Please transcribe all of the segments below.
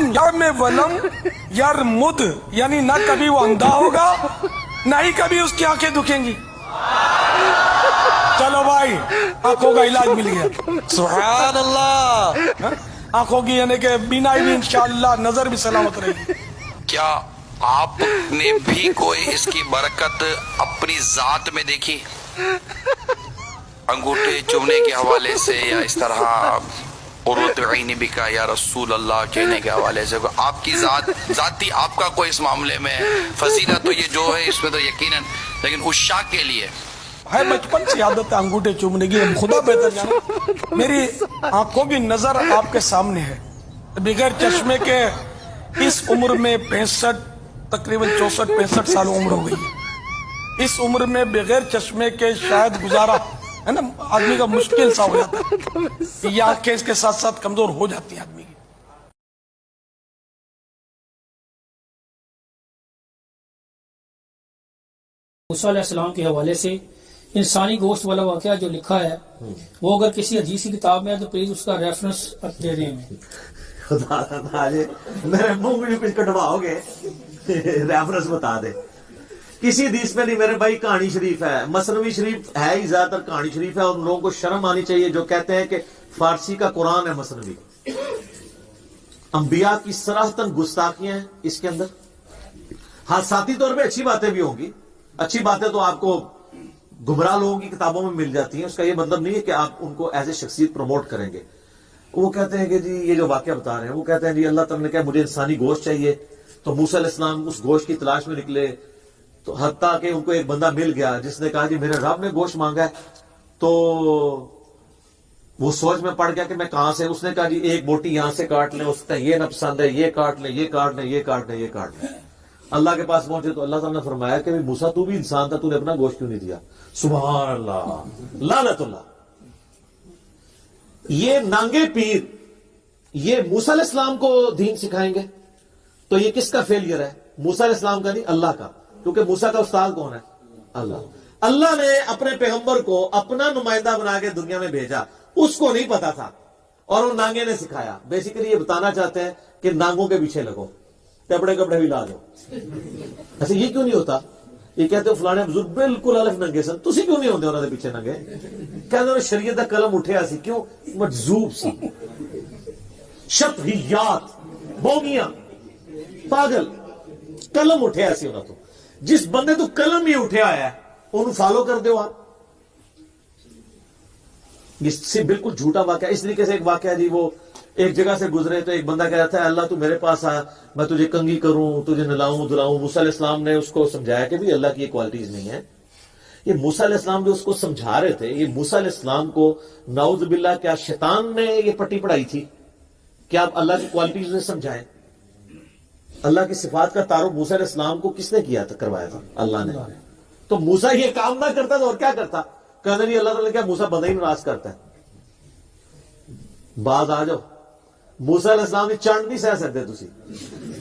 यम वलम यरमुद, यानी ना कभी वो अंधा होगा ना ही कभी उसकी आंखें दुखेंगी। चलो भाई, आंखों का इलाज मिल गया। सुभान अल्लाह। आंखों की यानी कि बीनाई भी इंशाअल्लाह, नजर भी सलामत रहेगी। क्या आपने भी कोई इसकी बरकत अपनी जात में देखी? अंगूठे चुमने के हवाले से या इस तरह उर्वत ऐनी बिका या रसूल अल्लाह कहने के हवाले से आपकी जाती आपका कोई इस मामले में फजीलत तो ये जो है इसमें तो यकीनन, लेकिन उस शाह के लिए है बचपन से आदत है अंगूठे चूमने की, खुदा बेहतर जाने। मेरी आंखों की नजर आपके सामने है। बगैर चश्मे के इस उम्र में 65 तकरीबन 64-65 साल उम्र हो गई है। इस उम्र में बगैर चश्मे के शायद गुजारा है ना आदमी का मुश्किल सा हो जाता है। ये आंखें इसके साथ साथ कमजोर हो जाती है आदमी की। मूसा अलैहिस्सलाम के हवाले से इंसानी गोश्त वाला वाक़या जो लिखा है वो अगर किसी हदीस की किताब में है तो प्लीज उसका रेफरेंस दे रहे हैं। खुदा मेरे मुंह में कुछ कटवाओगे, रेफरेंस बता दे। किसी हदीस में नहीं मेरे भाई, कहानी शरीफ है, मसनवी शरीफ है ही ज्यादातर कहानी शरीफ है। और उन लोगों को शर्म आनी चाहिए जो कहते हैं कि फारसी का कुरान है मसनवी। अंबिया की सराहतन गुस्ताखियां हैं इसके अंदर। हाँ, साथी तौर पे अच्छी बातें भी होंगी, अच्छी बातें तो आपको गुमराह लोगों की किताबों में मिल जाती हैं। उसका ये मतलब नहीं है कि आप उनको एज ए शख्सियत प्रमोट करेंगे। वो कहते हैं कि जी ये जो वाकया बता रहे हैं, वो कहते हैं जी अल्लाह ताला ने कहा मुझे इंसानी गोश्त चाहिए, तो मूसा अलैहिस्सलाम उस गोश्त की तलाश में निकले। तो हत्ता कि उनको एक बंदा मिल गया जिसने कहा जी मेरे रब ने गोश्त मांगा है। तो वो सोच में पड़ गया कि मैं कहां से, उसने कहा जी एक बोटी यहां से काट लें, उसने ये ना पसंद है, ये काट लें, ये काट लें, ये काट लें, ये काट लें। अल्लाह के पास पहुंचे तो अल्लाह ताला ने फरमाया कि मूसा तू भी इंसान था, तूने अपना गोश्त क्यों नहीं दिया? सुभान अल्लाह, लानतुल्लाह। ये नांगे पीर ये मूसा अलैहिस्सलाम को दीन सिखाएंगे तो ये किसका फेलियर है? मूसा अलैहिस्सलाम का नहीं, अल्लाह का। क्योंकि मूसा का उस्ताद कौन है? अल्लाह। अल्लाह ने अपने पैगंबर को अपना नुमाइंदा बना के दुनिया में भेजा, उसको नहीं पता था और वो नांगे ने सिखाया। बेसिकली ये बताना चाहते हैं कि नांगों के पीछे लगो, कपड़े कपड़े भी ला दो। ऐसे ये क्यों नहीं होता? ये कहते हो फलाने बुजुर्ग बिल्कुल अलग नंगे सन, तुसी क्यों नहीं होंगे उन्होंने पीछे नंगे? कहते शरीयत का कलम उठिया सी, क्यों? मजजूब सी, शतहियात, बोगियां, पागल, कलम उठिया सी उन्होंने। तो जिस बंदे तो कलम ही उठिया है उन्हें फॉलो कर दो आप। इससे बिल्कुल झूठा वाकया। इस तरीके से एक वाकया जी, वो एक जगह से गुजरे तो एक बंदा कह रहा था अल्लाह तू मेरे पास आ, मैं तुझे कंगी करूं, तुझे नलाऊं धुलाऊं। मूसा अलैहिस्सलाम ने उसको समझाया कि भी अल्लाह की ये क्वालिटीज नहीं है। ये मूसा अलैहिस्सलाम जो उसको समझा रहे थे, ये मूसा अलैहिस्सलाम को नाउज़ बिल्लाह क्या शैतान ने ये पट्टी पढ़ाई थी कि आप अल्लाह की क्वालिटीज ने समझाएं? अल्लाह की सिफात का तारुफ मूसा अलैहिस्सलाम को किसने किया था, करवाया था? अल्लाह ने। तो मूसा ये काम ना करता तो और क्या करता? कहते नहीं अल्लाह ताला क्या मूसा बंदा ही नाराज करता है। बात आ जाओ, मूसा अलैहिस्सलाम की चंड नहीं सह सकते तुसी,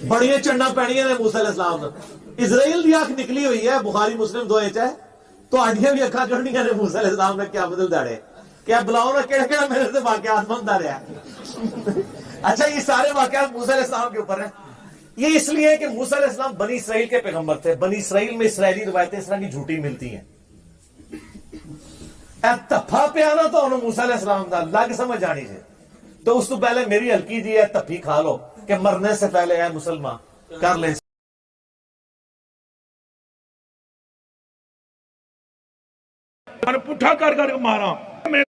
बड़िया चंडा पैणियां ने मूसा अलैहिस्सलाम ने। इजराइल की अख निकली हुई है, बुखारी मुस्लिम दो है, तो आडियां भी अखा चढ़नियां ने मूसा अलैहिस्सलाम ने। क्या बदल दाड़े क्या बुलाओ ना, केड़ा केड़ा मेरे से वाकयात बनता रहा। अच्छा, ये सारे वाकयात मूसा अलैहिस्सलाम के ऊपर है। ये इसलिए है कि मूसा अलैहिस्सलाम बनी इसराइल के पैगंबर थे। बनी इसराइल में इसराइली रवायतें इस तरह की झूठी मिलती हैं। तफा पे आना तो उन्होंने मूसा अलैहिस्सलाम का लग समझ आनी चाहिए। तो उस तो पहले मेरी हल्की जी है तफी खा लो कि मरने से पहले है मुसलमान कर ले। पुठा कर मारा। मैं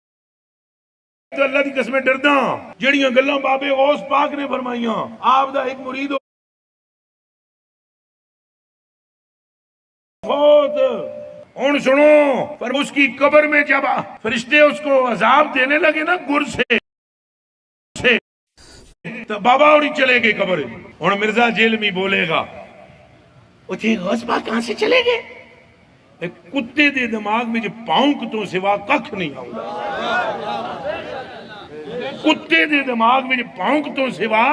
अल्लाह की कसम डरदा जड़ियां गल्लां बाबे गौस पाक ने फरमाइयां। आप दा एक मुरीद हुन सुनो, पर उसकी कब्र में जब फरिश्ते उसको अजाब देने लगे ना गुर से, तो बाबा और चले गए कब्र। हुन मिर्जा जेल में बोलेगा उठे गौस पाक कहां से चले गए? कुत्ते दे दिमाग में भौंक तो सिवा कख नहीं आउंदा। कुत्ते दे दिमाग में भौंक तो सिवा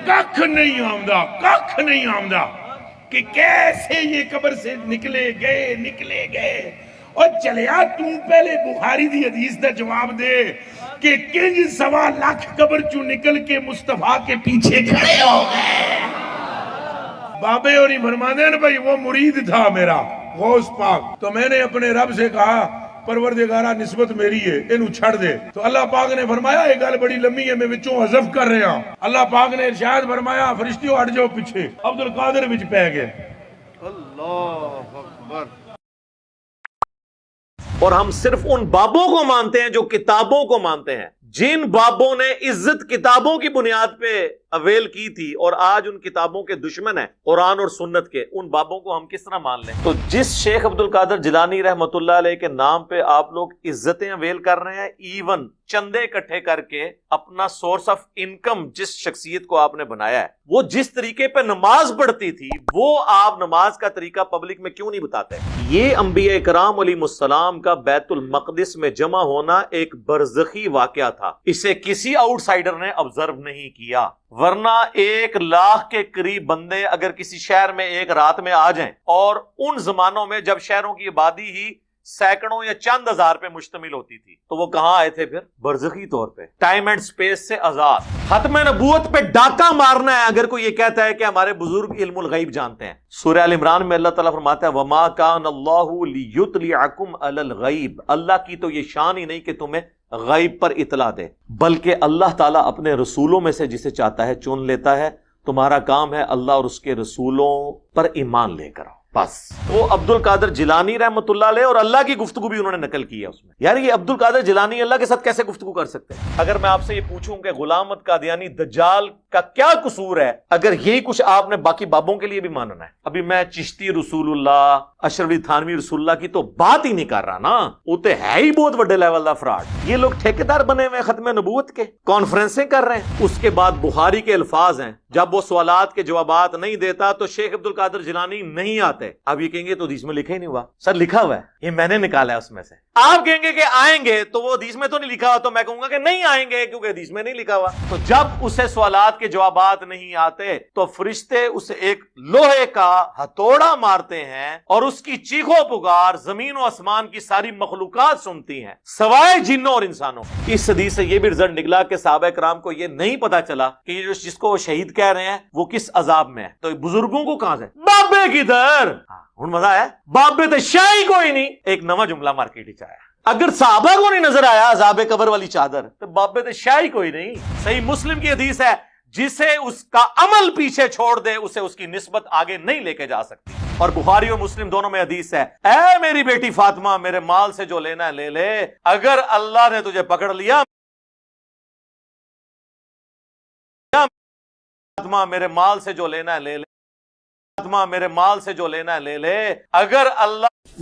कख नहीं आउंदा, कख नहीं आउंदा कि कैसे ये कब्र से निकले गए। اور چلیا تو پہلے بخاری دی حدیث دا جواب دے کہ کنج 1.25 لاکھ قبر چوں نکل کے مصطفیٰ کے پیچھے کھڑے ہو گئے. بابے اور فرماتے ہیں بھائی وہ مرید تھا میرا غوث پاک, تو میں نے اپنے رب سے کہا پروردگارہ نسبت میری ہے انہوں چھڑ دے. تو اللہ پاک نے فرمایا ایک گل بڑی لمبی ہے میں وچوں حذف کر رہا ہوں. اللہ پاک نے ارشاد فرمایا فرشتیوں ہٹ جاؤ پیچھے, عبد القادر وچ پہ گئے. اور ہم صرف ان بابوں کو مانتے ہیں جو کتابوں کو مانتے ہیں. جن بابوں نے عزت کتابوں کی بنیاد پہ اویل کی تھی اور آج ان کتابوں کے دشمن ہیں قرآن اور سنت کے, ان بابوں کو ہم کس طرح مان لیں؟ تو جس شیخ عبد القادر جیلانی رحمت اللہ علیہ کے نام پہ آپ لوگ عزتیں اویل کر رہے ہیں, ایون چندے اکٹھے کر کے اپنا سورس آف انکم جس شخصیت کو آپ نے بنایا ہے, وہ جس طریقے پہ نماز پڑھتی تھی وہ آپ نماز کا طریقہ پبلک میں کیوں نہیں بتاتے؟ یہ انبیاء کرام علیہ السلام کا بیت المقدس میں جمع ہونا ایک برزخی واقعہ تھا, اسے کسی آؤٹ سائڈر نے آبزرو نہیں کیا. ورنہ 1 لاکھ کے قریب بندے اگر کسی شہر میں ایک رات میں آ جائیں, اور ان زمانوں میں جب شہروں کی آبادی ہی سینکڑوں یا چند ہزار پہ مشتمل ہوتی تھی, تو وہ کہاں آئے تھے پھر؟ برزخی طور پہ, ٹائم اینڈ سپیس سے آزاد. ختم نبوت پہ ڈاکہ مارنا ہے اگر کوئی یہ کہتا ہے کہ ہمارے بزرگ علم الغیب جانتے ہیں. سورہ ال عمران میں اللہ تعالیٰ فرماتا ہے وَمَا كَانَ اللَّهُ لِيُطْلِعَكُمْ عَلَى الْغَيْبِ, اللہ کی تو یہ شان ہی نہیں کہ تمہیں غیب پر اطلاع دے, بلکہ اللہ تعالیٰ اپنے رسولوں میں سے جسے چاہتا ہے چن لیتا ہے. تمہارا کام ہے اللہ اور اس کے رسولوں پر ایمان لے کر آؤ بس. وہ عبد القادر جیلانی رحمت اللہ علیہ اور اللہ کی گفتگو بھی انہوں نے نقل کی ہے اس میں. یار یہ عبد القادر جیلانی اللہ کے ساتھ کیسے گفتگو کر سکتے ہیں؟ اگر میں آپ سے یہ پوچھوں کہ غلام احمد قادیانی دجال کا کیا قصور ہے, اگر یہی کچھ آپ نے باقی بابوں کے لیے بھی ماننا ہے. ابھی میں چشتی رسول اللہ, اشرف علی تھانوی رسول اللہ کی تو بات ہی نہیں کر رہا نا, وہ تو ہے ہی بہت بڑے لیول کا فراڈ. یہ لوگ ٹھیکیدار بنے ہوئے ختم نبوت کے, کانفرنسیں کر رہے ہیں. اس کے بعد بخاری کے الفاظ ہیں, جب وہ سوالات کے جوابات نہیں دیتا تو شیخ عبد القادر جیلانی نہیں آتے. اب یہ کہیں گے تو حدیث میں لکھا ہی نہیں ہوا. سر لکھا ہوا ہے, یہ میں نے نکالا ہے اس میں سے. آپ کہیں گے کہ آئیں گے تو وہ حدیث میں تو نہیں لکھا ہوا, تو میں کہوں گا کہ نہیں آئیں گے کیونکہ حدیث میں نہیں لکھا ہوا. تو جب اسے سوالات کے جوابات نہیں آتے تو فرشتے اسے ایک لوہے کا ہتھوڑا مارتے ہیں اور اس کی چیخو پکار زمین و آسمان کی ساری مخلوقات سنتی ہیں سوائے جنوں اور انسانوں. اس حدیث سے یہ بھی رزلٹ نکلا کہ صحابہ کرام کو یہ نہیں پتا چلا کہ یہ جس کو وہ شہید کہہ رہے ہیں وہ کس عذاب میں ہے. تو بزرگوں کو کہاں سے بابے کدھر, ہن مزہ ہے, بابے تو شاہی کوئی نہیں. ایک نواں جملہ مارکیٹ ہی چاہیا, اگر صحابہ کو نہیں نظر آیا عذاب قبر والی چادر تو بابے تو شاہی کوئی نہیں. صحیح مسلم کی حدیث ہے جسے اس کا عمل پیچھے چھوڑ دے اسے اس کی نسبت آگے نہیں لے کے جا سکتی. اور بخاری و مسلم دونوں میں حدیث ہے, اے میری بیٹی فاطمہ میرے مال سے جو لینا ہے لے لے, اگر اللہ نے تجھے پکڑ لیا, فاطمہ میرے مال سے جو لینا ہے لے لے, فاطمہ میرے مال سے جو لینا ہے لے لے, اگر اللہ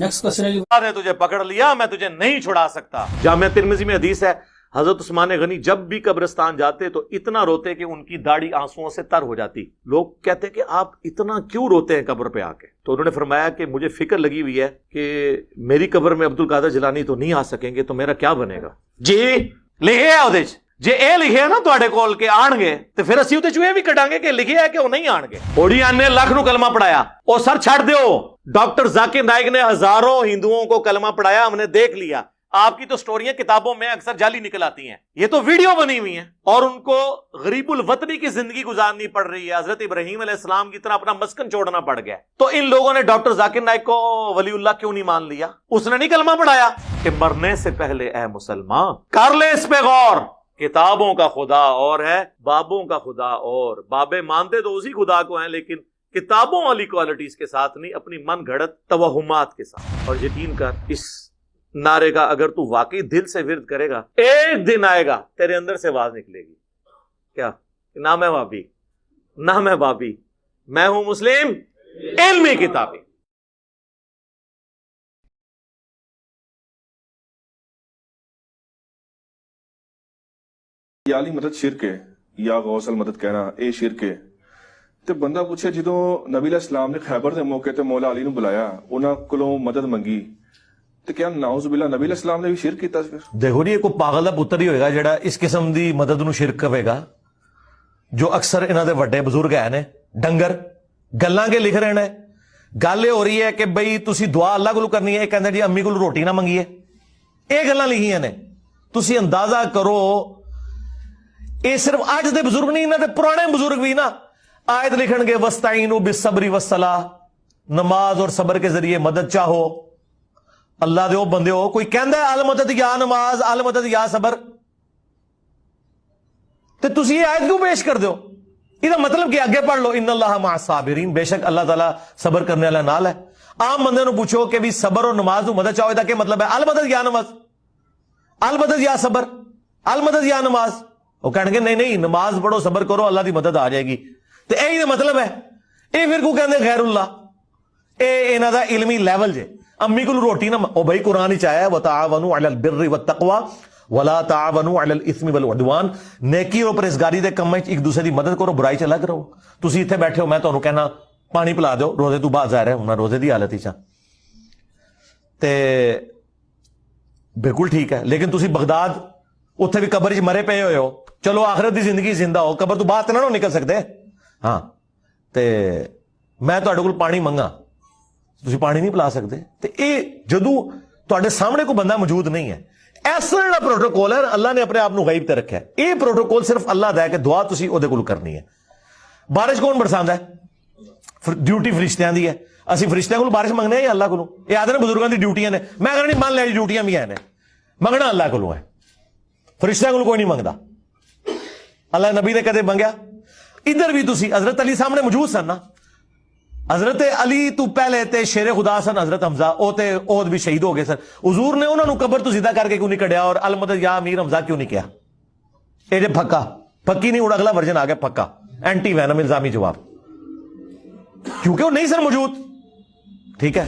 نے تجھے پکڑ لیا میں تجھے نہیں چھڑا سکتا. جامعہ ترمذی میں حدیث ہے حضرت عثمان غنی جب بھی قبرستان جاتے تو اتنا روتے کہ ان کی داڑھی آنسوؤں سے تر ہو جاتی. لوگ کہتے کہ آپ اتنا کیوں روتے ہیں قبر پہ آ کے؟ تو انہوں نے فرمایا کہ مجھے فکر لگی ہوئی ہے کہ میری قبر میں عبد القادر جیلانی تو نہیں آ سکیں گے, تو میرا کیا بنے گا. جی لکھے ہے وہ جے اے لکھے نا تواڈے کول کے آن گے تے پھر اسی تے چوہے بھی کڈاں گے کہ لکھے ہے کہ وہ نہیں آن گے. اوڑیاں نے لاکھ نو کلمہ پڑھایا, او سر چھڑ دیو. ڈاکٹر ذاکر نائک نے ہزاروں ہندوؤں کو کلمہ پڑھایا, ہم نے دیکھ لیا. آپ کی تو سٹوریاں کتابوں میں اکثر جعلی نکل آتی ہیں, یہ تو ویڈیو بنی ہوئی ہیں, اور ان کو غریب الوطنی کی زندگی گزارنی پڑ رہی ہے. حضرت ابراہیم علیہ السلام کی طرح اپنا مسکن چھوڑنا پڑ گیا. تو ان لوگوں نے ڈاکٹر ذاکر نائک کو ولی اللہ کیوں نہیں مان لیا؟ اس نے نہیں کلمہ پڑھایا کہ مرنے سے پہلے اے مسلمان کر لے اس پہ غور, کتابوں کا خدا اور ہے, بابوں کا خدا اور. بابے مانتے تو اسی خدا کو ہیں لیکن کتابوں والی کوالٹیز کے ساتھ نہیں, اپنی من گھڑت توہمات کے ساتھ. اور یقین کر اس نعرے کا اگر تو واقعی دل سے ورد کرے گا, ایک دن آئے گا تیرے اندر سے آواز نکلے گی, کیا نہ میں وابی نہ میں بابی, میں ہوں مسلم علمی کتابی. یا علی مدد شرک ہے, یا غوث المدد کہنا اے شرک ہے. تے بندہ پوچھے جدوں نبی علیہ السلام نے خیبر دے موقع تے مولا علی نو بلایا, انہاں کولوں مدد منگی, تے کیا نعوذ باللہ نبی علیہ السلام نے بھی شرک کیتا؟ دیکھو جی کوئی پاگل دا پتر ہی ہوئے گا جڑا اس قسم دی مدد نو شرک کرے گا, جو اکثر انہاں دے وڈے بزرگ ہیں نے ڈنگر گلاں کے لکھ رہے ہیں ਗੱਲ ਇਹ ਹੋ ਰਹੀ ਹੈ ਕਿ ਬਈ ਤੁਸੀਂ ਦੁਆ ਅੱਲਾਹ ਕੋਲ ਕਰਨੀ ਹੈ, ਇਹ ਕਹਿੰਦਾ ਜੀ ਅੰਮੀ ਕੋਲ ਰੋਟੀ ਨਾ ਮੰਗੀਏ। ਇਹ ਗੱਲਾਂ ਲਿਖੀਆਂ ਨੇ। ਤੁਸੀਂ ਅੰਦਾਜ਼ਾ ਕਰੋ, ਇਹ ਸਿਰਫ ਅੱਜ ਦੇ ਬਜ਼ੁਰਗ ਨਹੀਂ, ਇਹਨਾਂ ਦੇ ਪੁਰਾਣੇ ਬਜ਼ੁਰਗ ਵੀ ਨਾ ਆਇਤ ਲਿਖਣਗੇ ਵਸਤਾਈਨੂ ਬਿਸਬਰੀ ਵਸਲਾਹ, ਨਮਾਜ਼ और सबर के जरिए मदद चाहो। अल्लाह दे ओ बंदे हो, कोई कहंदा है अल मदद या नमाज, अल मदद या सबर, ते तुसी ये आयत क्यों पेश कर दो? इहदा मतलब कि आगे पढ़ लो इन्नल्लाह मअ साबिरीन, बेशक अल्लाह ताला सबर करने वाला नाल है। आम बंदे नूं पूछो कि भी सबर और नमाज नूं मदद चाहो, इहदा क्या मतलब है? अल मदद या नमाज, अल मदद या सबर, अल मदद या नमाज। वो कहणगे नहीं नहीं नमाज पढ़ो सबर करो अल्लाह दी मदद आ जाएगी, ते यही मतलब है। ये फिर को कहंदे गैरुल्लाह, इन्हां दा इल्मी लेवल जे। अम्मी को रोटी ना, ओ भाई कुरान च आया वतावनु अलल बिर्रि वत्तक़वा वला तावनु अलल इस्मि वल उद्वान, नेकी और परहेज़गारी दे कम्मां च एक दूसरे दी मदद करो, बुराई च अलग रहो। तुसी इत्थे बैठे हो, मैं तुहानू कहना पानी पिला दो, रोजे तू बाहर जा रहा है, रोजे दी हालत च ते बिल्कुल ठीक है। लेकिन तुसी बगदाद उत्थे भी कबर च मरे पे हुए हो, चलो आखिरत दी जिंदगी जिंदा हो, कबर तो बाहर तो ना निकल सकते। हाँ ते मैं तुहाडे कोल पानी मंगा, ਤੁਸੀਂ ਪਾਣੀ ਨਹੀਂ ਪਿਲਾ ਸਕਦੇ। ਤੇ ਇਹ ਜਦੋਂ ਤੁਹਾਡੇ ਸਾਹਮਣੇ ਕੋਈ ਬੰਦਾ ਮੌਜੂਦ ਨਹੀਂ ਹੈ, ਐਸਾ ਜਿਹੜਾ ਪ੍ਰੋਟੋਕੋਲ ਹੈ ਅੱਲਾ ਨੇ ਆਪਣੇ ਆਪ ਨੂੰ ਗਾਇਬ ਤੇ ਰੱਖਿਆ। ਇਹ ਪ੍ਰੋਟੋਕੋਲ ਸਿਰਫ ਅੱਲਾ ਦਾ ਹੈ ਕਿ ਦੁਆ ਤੁਸੀਂ ਉਹਦੇ ਕੋਲ ਕਰਨੀ ਹੈ। ਬਾਰਿਸ਼ ਕੌਣ ਬਰਸਾਉਂਦਾ ਹੈ? ਡਿਊਟੀ ਫਰਿਸ਼ਤਿਆਂ ਦੀ ਹੈ। ਅਸੀਂ ਫਰਿਸ਼ਤਿਆਂ ਕੋਲ ਬਾਰਿਸ਼ ਮੰਗਦੇ ਹਾਂ ਅੱਲਾ ਕੋਲੋਂ? ਇਹ ਆਦੇ ਨੇ ਬਜ਼ੁਰਗਾਂ ਦੀ ਡਿਊਟੀਆਂ ਨੇ। ਮੈਂ ਕਹਿੰਦਾ ਨਹੀਂ ਮੰਨ ਲਿਆ ਜੀ ਡਿਊਟੀਆਂ ਵੀ ਨੇ, ਮੰਗਣਾ ਅੱਲਾ ਕੋਲੋਂ ਹੈ, ਫਰਿਸ਼ਤਿਆਂ ਕੋਲ ਕੋਈ ਨਹੀਂ ਮੰਗਦਾ। ਅੱਲਾ ਨਬੀ ਨੇ ਕਦੇ ਮੰਗਿਆ? ਇੱਧਰ ਵੀ ਤੁਸੀਂ ਹਜ਼ਰਤ ਅਲੀ ਸਾਹਮਣੇ ਮੌਜੂਦ ਸਨ ਨਾ, हजरत अली तू पहले ते शेरे खुदा सन हजरत हमजा, ओ ते ओद भी शहीद हो गए सर। हुजूर ने उन्होंने कबर तो जिदा करके क्यों नहीं कढ़िया और अल मदद या अमीर हमजा क्यों नहीं किया? ये जे पक्का पक्की नहीं, अगला वर्जन आ गया पक्का एंटी वैनम इल्जामी जवाब, क्योंकि वो नहीं सर मौजूद। ठीक है,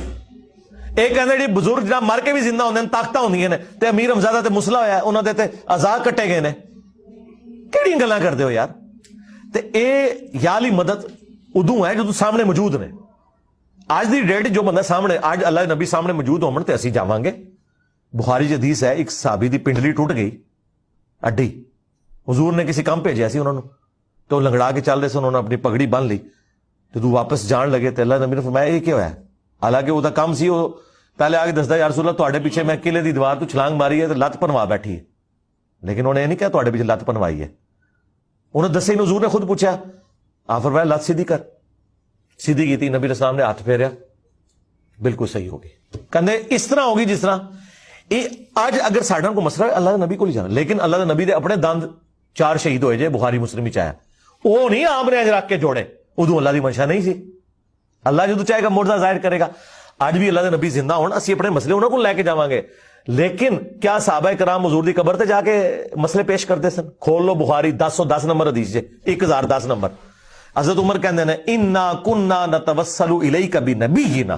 एक कहते जी बुजुर्ग जरा मर के भी जिंदा होंगे, ताकत होंगे ने, ते अमीर हमजा दा ते मुसला होया, उन्होंने ते आजाद कट्टे गए ने। किहड़ियां गल्लां करदे हो यार? ते ए याली मदद उदू है जो सामने मौजूद ने। आज दी डेट जो बंदा सामने, आज अल्लाह नबी सामने मौजूद होवन ते असीं जावांगे। बुखारी च हदीस है, एक सहाबी दी पिंडली टुट गई अड्डी, हुजूर ने किसी काम भेजिया सी उन्होंने, तो लंगड़ा के चल रहे सन, उन्होंने अपनी पगड़ी बन ली, तो वापस जान लगे तो अल्लाह नबी ने फरमाया ये क्या होया? हालांकि वो काम सी, वो पहले आके दसदा या रसूल अल्लाह तुहाडे पीछे मैं किले दी दीवार तो छलांग मारी है तो लत्त पनवा बैठी है, लेकिन उन्हें नहीं कहा तुहाडे पीछे लत्त पनवाई है। उन्हें दसे हुजूर ने खुद पूछा, आ फरमाया लत सीधी कर, सीधी की थी, नबी इस्लाम ने हाथ फेरिया, बिल्कुल सही होगी। कहते इस तरह होगी जिस तरह ये आज अगर साडा को मसला है अल्लाह नबी को ही जाना, लेकिन अल्लाह नबी दे अपने दंद 4 शहीद होए जे, बुखारी मुस्लिम में आया, वो नहीं आपने अज रख के जोड़े, उदू अल्लाह की मंशा नहीं सी। अल्लाह जो चाहेगा मुर्दा जाहिर करेगा। आज भी अल्लाह के नबी जिंदा होण, असीं अपने मसले उन्हां कोल लैके जावांगे, लेकिन क्या सहाबा कराम हुजूर दी कबर ते जाके मसले पेश करते सन? खोल लो बुखारी 1010 नंबर हदीस जे, 1010 नंबर। हज़रत उमर कहते हैं इन्ना कुन्ना नतवस्सलु इलैका बिनबीना,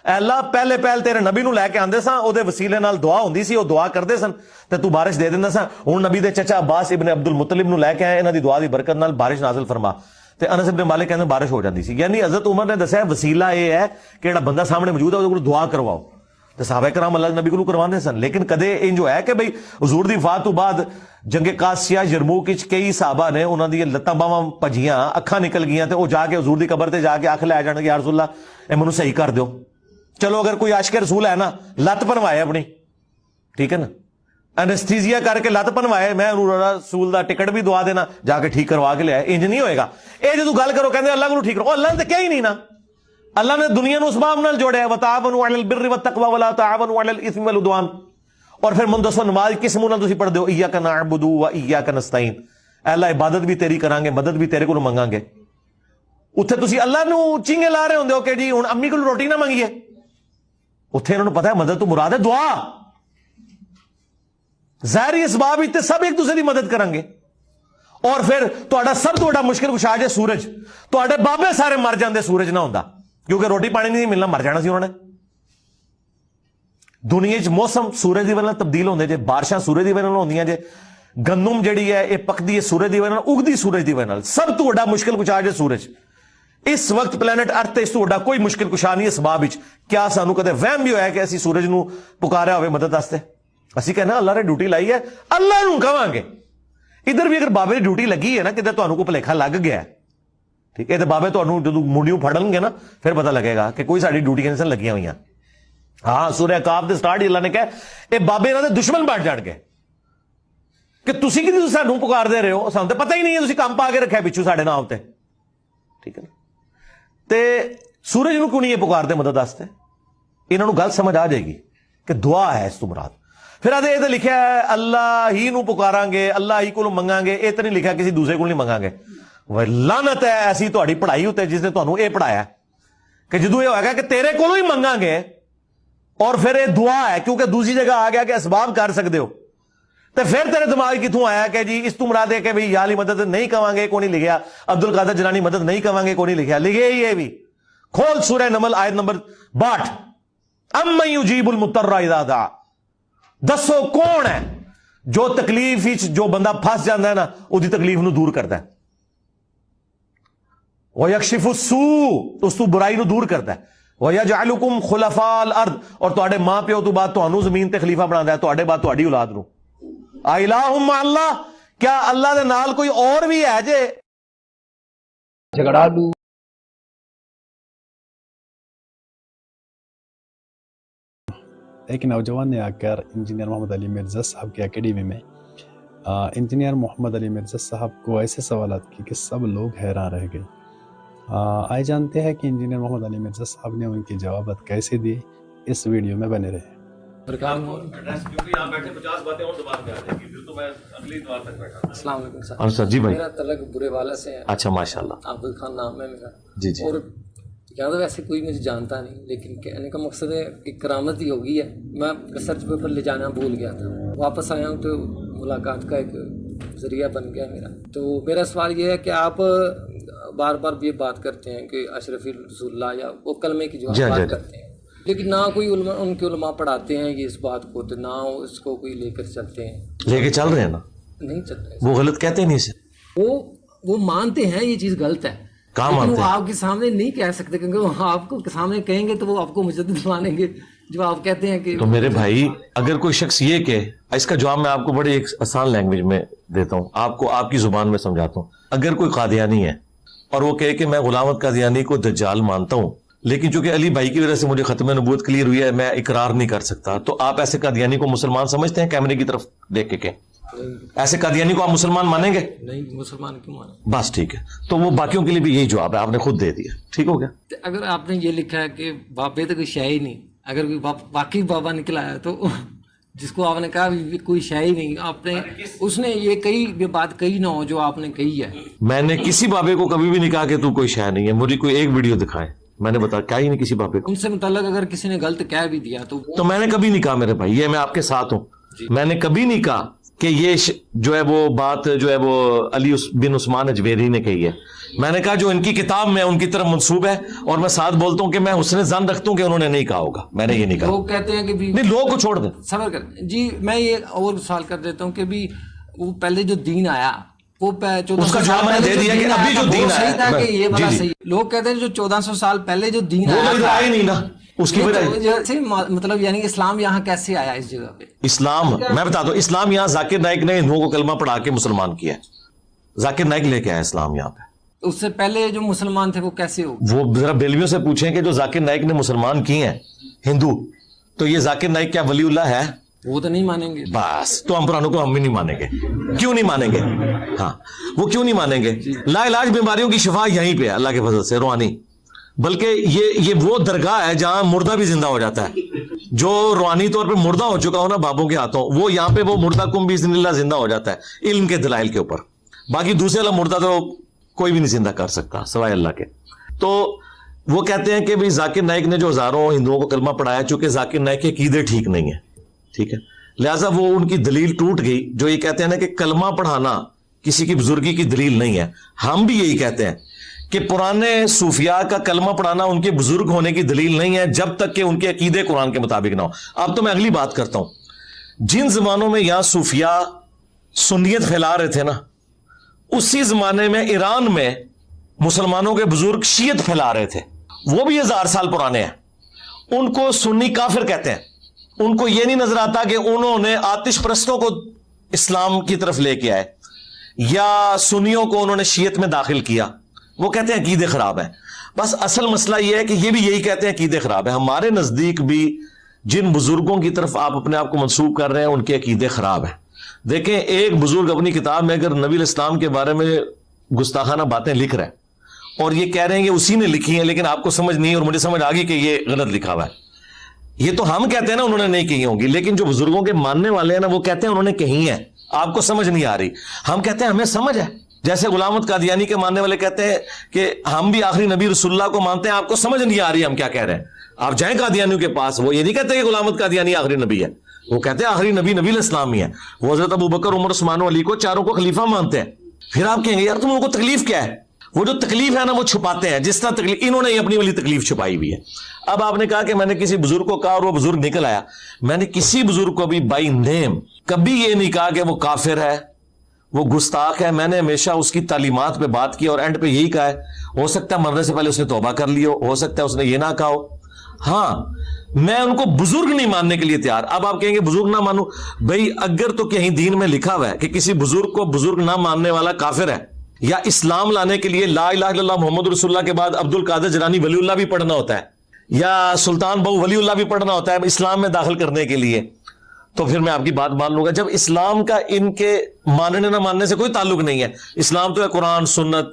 अल्लाह पहले पहल तेरे नबी नूं लैके आंदे सा, ओदे वसीले नाल दुआ हुंदी सी, ओ दुआ करदे सन ते तू बारिश दे दिंदा सा। हुण नबी दे चचा अब्बास इब्न अब्दुल मुत्तलिब नूं लैके आए, इन्हां दी दुआ दी बरकत नाल बारिश नाज़िल फरमा, ते अनस इब्न मालिक कहंदे बारिश हो जांदी सी। यानी हज़रत उमर ने दस्सिया वसीला ये है कि जिहड़ा बंदा सामने मौजूद है ओदे कोल दुआ करवाओ, ते सहाबा कराम अल्लाह नबी को करवाते सन। लेकिन कदे इंज होया कि भाई हुजूर दी वफात तो बाद जंगे कासिया यरमूक विच कई सहाबा ने उन्हां दी लत्तां बाहां भजियां, अखां निकल गईयां, ते ओ जाके हुजूर दी कबर ते जाके अख लै जाणगे, या रसूल अल्लाह ए मैनूं सही कर दिओ। चलो अगर कोई आशिक रसूल है ना, लत बनवाए अपनी, ठीक है ना, एनेस्थीजिया करके लत बनवाए, मैं रसूल दा टिकट भी दवा देना, जाके ठीक करवा के लिया, इंज नहीं होएगा। ये जो गल करो कहंदे अल्लाह को ठीक करो, अल्लाह ने तो क्या ही नहीं ना, अल्लाह ने दुनिया नूं उसबाब नाल जोड़िया, वतावनु अलल बिर्रि वत्तक़वा वला तावनु अलल इस्मि वल उद्वान। और फिर मुन दसो नमाज किस मुंह नाल तुसीं पढ़दे हो? इय्याका नअबुदु व इय्याका नस्तईन, अल्लाह इबादत भी तेरी करांगे, मदद भी तेरे कोलों मंगांगे। उत्थे तुसीं अल्लाह नूं चिंगे ला रहे होंदे हो कि जी हुण अम्मी कोल रोटी ना मंगीए, उत्थे इन्हां नूं पता है मदद तो मुराद है दुआ। ज़ाहिरी इसबाब इत्ते सब एक दूसरे की मदद करांगे। और फिर तुहाडा सब तो बड़ा मुश्किल कुछ आ जाए सूरज, तुहाडे बाबे सारे मर जांदे, सूरज ना हुंदा, क्योंकि रोटी पानी नहीं मिलना, मर जाना सी उन्होंने। दुनिया च मौसम सूरज की वजह नाल तब्दील होंदे जे, बारिशां सूरज की वजह नाल होंदियां जे, गंदम जिहड़ी है ये पकदी है सूरज की वजह नाल, उगदी सूरज की वजह नाल। सब तो बड़ा मुश्किल कुछ आ जाए सूरज। इस वक्त प्लैनेट अर्थ ते इस तो बड़ा कोई मुश्किल कुशा नहीं इसबाब विच। क्या सानू कदे वहम भी होया कि असीं सूरज नूं पुकारिया होवे मदद वास्ते? असीं कहना अल्लाह ने ड्यूटी लाई है, अल्लाह नूं कहांगे। इधर भी अगर बाबे की ड्यूटी लगी है ना, किते तुहानू कोई भुलेखा लग गया, ਠੀਕ ਹੈ, ਤੇ ਬਾਬੇ ਤੁਹਾਨੂੰ ਜਦੋਂ ਮੁੰਡੀਆਂ ਫੜਨਗੇ ਨਾ ਫਿਰ ਪਤਾ ਲੱਗੇਗਾ ਕਿ ਕੋਈ ਸਾਡੀ ਡਿਊਟੀਆਂ ਨਹੀਂ ਲੱਗੀਆਂ ਹੋਈਆਂ। ਹਾਂ, ਸੂਰਹ ਕਾਫ ਦੇ ਸਟਾਰਟ ਅੱਲਾਹ ਨੇ ਕਿਹਾ ਇਹ ਬਾਬੇ ਇਹਨਾਂ ਦੇ ਦੁਸ਼ਮਣ ਬਣ ਜਾਣਗੇ ਕਿ ਤੁਸੀਂ ਕਿਹਦੀ ਸਾਨੂੰ ਪੁਕਾਰਦੇ ਰਹੇ ਹੋ, ਸਾਨੂੰ ਤਾਂ ਪਤਾ ਹੀ ਨਹੀਂ ਹੈ ਤੁਸੀਂ ਕੰਮ ਪਾ ਕੇ ਰੱਖਿਆ ਪਿੱਛੂ ਸਾਡੇ ਨਾਮ ਤੇ। ਠੀਕ ਹੈ, ਤੇ ਸੂਰਜ ਨੂੰ ਕਿਉਂ ਨਹੀਂ ਇਹ ਪੁਕਾਰਦੇ ਮਦਦ ਵਾਸਤੇ? ਇਹਨਾਂ ਨੂੰ ਗੱਲ ਸਮਝ ਆ ਜਾਏਗੀ ਕਿ ਦੁਆ ਹੈ ਇਸ ਤੋਂ ਮੁਰਾਦ। ਫਿਰ ਆਦੇ ਇਹ ਤਾਂ ਲਿਖਿਆ ਹੈ ਅੱਲਾਹ ਹੀ ਨੂੰ ਪੁਕਾਰਾਂਗੇ, ਅੱਲਾਹ ਹੀ ਕੋਲੋਂ ਮੰਗਾਂਗੇ, ਇਹ ਤਾਂ ਨਹੀਂ ਲਿਖਿਆ ਕਿਸੇ ਦੂਸਰੇ ਕੋਲ ਨਹੀਂ ਮੰਗਾਂਗੇ। ਲਾਨਤ ਹੈ ਐਸੀ ਤੁਹਾਡੀ ਪੜ੍ਹਾਈ ਉੱਤੇ ਜਿਸ ਨੇ ਤੁਹਾਨੂੰ ਇਹ ਪੜਾਇਆ ਕਿ ਜਦੋਂ ਇਹ ਹੋਏਗਾ ਕਿ ਤੇਰੇ ਕੋਲੋਂ ਹੀ ਮੰਗਾਂਗੇ ਔਰ ਫਿਰ ਇਹ ਦੁਆ ਹੈ, ਕਿਉਂਕਿ ਦੂਸਰੀ ਜਗ੍ਹਾ ਆ ਗਿਆ ਕਿ ਅਸਬਾਬ ਕਰ ਸਕਦੇ ਹੋ, ਤੇ ਫਿਰ ਤੇਰੇ ਦਿਮਾਗ ਕਿੱਥੋਂ ਆਇਆ ਕਿ ਜੀ ਇਸ ਤੋਂ ਮੁਰਾਦ ਹੈ ਕਿ ਵੀ ਯਾ ਅਲੀ ਮਦਦ ਨਹੀਂ ਕਵਾਂਗੇ, ਕੋਈ ਨਹੀਂ ਲਿਖਿਆ, ਅਬਦੁਲ ਕਾਦਰ ਜਿਲਾਨੀ ਮਦਦ ਨਹੀਂ ਕਵਾਂਗੇ, ਕੋਈ ਨਹੀਂ ਲਿਖਿਆ, ਲਿਖੇ ਹੀ ਇਹ ਵੀ। खोल सूरह नमल आयत नंबर 62, अम्मन युजीबुल मुत्तर्रा इज़ा दा। दसो कौन है जो तकलीफ विच जो बंदा फस जाता है ना उसकी तकलीफ नूं दूर करता है, व यक्शिफु सू, उस तू बुराई नूं दूर करता है, व यजअलुकुम खुलफाल अर्द, और तुहाडे मां प्यो तो बाद तुहानू जमीन ते खलीफा बनांदा है, तुहाडे बाद तुहाडी औलाद नूं। आ इलाहुम मा अल्लाह, क्या अल्लाह दे नाल कोई और भी है जे? झगड़ालू एक नौजवान ने आकर इंजीनियर मोहम्मद अली मिर्ज़ा साहब की एकेडमी में इंजीनियर मोहम्मद अली मिर्ज़ा साहब को ऐसे सवालात किए कि सब लोग हैरान रह गए। आइए जानते हैं कि इंजीनियर मोहम्मद अली मिर्ज़ा साहब ने उनके जवाब कैसे दिए, इस वीडियो में बने रहे। सर जी भाई, मेरा तलक बुरे वाला से है। अच्छा माशाल्लाह, आबिद खान नाम है मेरा। जी जी। और यहाँ तो वैसे कोई मुझे जानता नहीं, लेकिन कहने का मकसद है कि करामत ही होगी है। मैं रिसर्च पेपर ले जाना भूल गया था, वापस आया हूँ तो मुलाकात का एक जरिया बन गया मेरा। तो मेरा सवाल ये है कि आप बार बार ये बात करते हैं कि अशरफी रसूलुल्लाह या वो कलमे की जो बात करते हैं, लेकिन ना कोई उनके उलमा पढ़ाते हैं ये इस बात को, तो ना इसको कोई लेकर चलते हैं। लेके चल रहे हैं ना, नहीं चल रहे, वो गलत कहते नहीं इसे, वो मानते हैं ये चीज़ गलत है, कहाँ लेकिन मानते वो हैं? आपके सामने नहीं कह सकते, क्योंकि वो आपको सामने कहेंगे तो वो आपको मुजद्दिद मानेंगे, जो आप कहते हैं कि। तो मेरे भाई अगर कोई शख्स ये कहे, इसका जवाब मैं आपको बड़े एक आसान लैंग्वेज में देता हूँ, आपको आपकी जुबान में समझाता हूँ। अगर कोई कादियानी है और वो कहे कि मैं गुलाम कादियानी को दज्जाल मानता हूँ, लेकिन चूंकि अली भाई की वजह से मुझे खत्म नबूवत क्लियर हुई है, मैं इकरार नहीं कर सकता, तो आप ऐसे कादियानी को मुसलमान समझते हैं? कैमरे की तरफ देख के ऐसे कादियानी को आप मुसलमान मानेंगे? नहीं, मुसलमान क्यों माने? बस ठीक है, तो वो बाकियों के लिए भी यही जवाब है, आपने खुद दे दिया, ठीक हो गया। तो अगर आपने ये लिखा है कि बाबे तो कोई शय ही नहीं, अगर कोई वाकई बाबा निकला है तो जिसको आपने कहा भी कोई शय ही नहीं, आपने उसने ये बात कही ना हो जो आपने कही है। मैंने किसी बाबे को कभी भी नहीं कहा कि तू कोई शय नहीं है, मुझे कोई एक वीडियो दिखाए, मैंने बताया क्या ही नहीं किसी बाबे को। उनसे मुताल्लिक अगर किसी ने गलत कह भी दिया तो मैंने कभी नहीं कहा मेरे भाई, ये मैं आपके साथ हूं, मैंने कभी नहीं कहा कि ये जो है वो बात जो है वो अली बिन उस्मान अजमेरी ने कही है। मैंने कहा जो इनकी किताब में उनकी तरफ मंसूब है, और मैं साथ बोलता हूं कि मैं उसने जान रखता हूं कि उन्होंने नहीं कहा होगा, मैंने ये नहीं कहा। लोग कहते हैं कि भी नहीं, लोगों को छोड़ दें, सबर कर जी। मैं ये और सवाल कर देता हूँ कि भी वो पहले जो दीन आया वो उसका जवाब मैंने दे दिया कि अभी जो दीन सही था कि ये वाला जी, सही। लोग कहते हैं जो 1400 साल पहले जो दीन आया ही नहीं ना, उसकी वजह मतलब यानी इस्लाम यहाँ कैसे आया इस जगह पे? इस्लाम मैं बता दूं, इस्लाम यहाँ जाकिर नाइक ने हिंदुओं को कलमा पढ़ा के मुसलमान किया है, जाकिर नाइक लेके आया इस्लाम यहाँ पे। उससे पहले जो मुसलमान थे वो कैसे हो? वो जरा बेलवियों से पूछें कि जो जाकिर नाइक ने मुसलमान किए हैं हिंदू, तो ये जाकिर नाइक क्या वलीउल्लाह है? वो तो नहीं मानेंगे। बस तो हम पुरानों को हम भी नहीं मानेंगे। क्यों नहीं मानेंगे? हाँ, वो क्यों नहीं मानेंगे? लाइलाज बीमारियों की शिफा यहीं पे है अल्लाह के फजल से, रूहानी। बल्कि ये वो दरगाह है जहां मुर्दा भी जिंदा हो जाता है। जो रूहानी तौर पे मुर्दा हो चुका हो ना बाबों के हाथों, वो यहाँ पे वो मुर्दा कुम भी जिंदा हो जाता है इल्म के दलाइल के ऊपर। बाकी दूसरे वाला मुर्दा तो कोई भी नहीं जिंदा कर सकता सवाए अल्लाह के। तो वो कहते हैं कि भाई जाकिर नाइक ने जो हजारों हिंदुओं को कलमा पढ़ाया, चूंकि जाकिर नाइक के अकीदे ठीक नहीं है, ठीक है, लिहाजा वो उनकी दलील टूट गई। जो ये कहते हैं ना कि कलमा पढ़ाना किसी की बुजुर्गी की दलील नहीं है, हम भी यही कहते हैं कि पुराने सूफिया का कलमा पढ़ाना उनके बुजुर्ग होने की दलील नहीं है, जब तक कि उनके अकीदे कुरान के मुताबिक ना हो। अब तो मैं अगली बात करता हूं। जिन जमानों में यहां सूफिया सुन्नियत फैला रहे थे ना, उसी जमाने में ईरान में मुसलमानों के बुजुर्ग शीयत फैला रहे थे, वो भी 1000 साल पुराने हैं। उनको सुन्नी काफिर कहते हैं। उनको यह नहीं नजर आता कि उन्होंने आतिश परस्तों को इस्लाम की तरफ लेके आए या सुन्नियों को उन्होंने शीयत में दाखिल किया। وہ کہتے ہیں عقیدے خراب ہیں. بس اصل مسئلہ یہ ہے کہ یہ بھی یہی کہتے ہیں عقیدے خراب ہیں. ہمارے نزدیک بھی جن بزرگوں کی طرف آپ اپنے آپ کو منسوب کر رہے ہیں ان کے عقیدے خراب ہیں. دیکھیں ایک بزرگ اپنی کتاب میں اگر نبی الاسلام کے بارے میں گستاخانہ باتیں لکھ رہے ہیں اور یہ کہہ رہے ہیں کہ اسی نے لکھی ہیں لیکن آپ کو سمجھ نہیں اور مجھے سمجھ آ گئی کہ یہ غلط لکھا ہوا ہے, یہ تو ہم کہتے ہیں نا انہوں نے نہیں کہی ہوں گی, لیکن جو بزرگوں کے ماننے والے ہیں نا وہ کہتے ہیں انہوں نے کہی ہیں, آپ کو سمجھ نہیں آ رہی. ہم کہتے ہیں ہمیں سمجھ ہے. جیسے غلام احمد قادیانی کے ماننے والے کہتے ہیں کہ ہم بھی آخری نبی رسول اللہ کو مانتے ہیں, آپ کو سمجھ نہیں آ رہی ہم کیا کہہ رہے ہیں. آپ جائیں قادیانیوں کے پاس, وہ یہ نہیں کہتے کہ غلام احمد قادیانی آخری نبی ہے, وہ کہتے ہیں آخری نبی نبی الاسلام ہی ہے. وہ حضرت ابو بکر, عمر, عثمان و علی کو چاروں کو خلیفہ مانتے ہیں. پھر آپ کہیں گے یار تم ان کو تکلیف کیا ہے, وہ جو تکلیف ہے نا وہ چھپاتے ہیں, جس طرح تکلیف انہوں نے اپنی والی تکلیف چھپائی ہوئی ہے. اب آپ نے کہا کہ میں نے کسی بزرگ کو کہا اور وہ بزرگ نکل آیا. میں نے کسی بزرگ کو بھی بائی نیم کبھی یہ نہیں کہا کہ وہ کافر ہے, وہ گستاخ ہے. میں نے ہمیشہ اس کی تعلیمات پہ بات کی اور اینڈ پہ یہی کہا ہے, ہو سکتا ہے مرنے سے پہلے اس نے توبہ کر لی ہو سکتا ہے اس نے یہ نہ کہا ہو. ہاں میں ان کو بزرگ نہیں ماننے کے لیے تیار. اب آپ کہیں گے بزرگ نہ مانو, بھائی اگر تو کہیں دین میں لکھا ہوا ہے کہ کسی بزرگ کو بزرگ نہ ماننے والا کافر ہے, یا اسلام لانے کے لیے لا الہ الا اللہ محمد رسول اللہ کے بعد عبد القادر جیلانی ولی اللہ بھی پڑھنا ہوتا ہے, یا سلطان بہو ولی اللہ بھی پڑھنا ہوتا ہے اسلام میں داخل کرنے کے لیے, تو پھر میں آپ کی بات مان لوں گا. جب اسلام کا ان کے ماننے نہ ماننے سے کوئی تعلق نہیں ہے, اسلام تو ہے قرآن, سنت,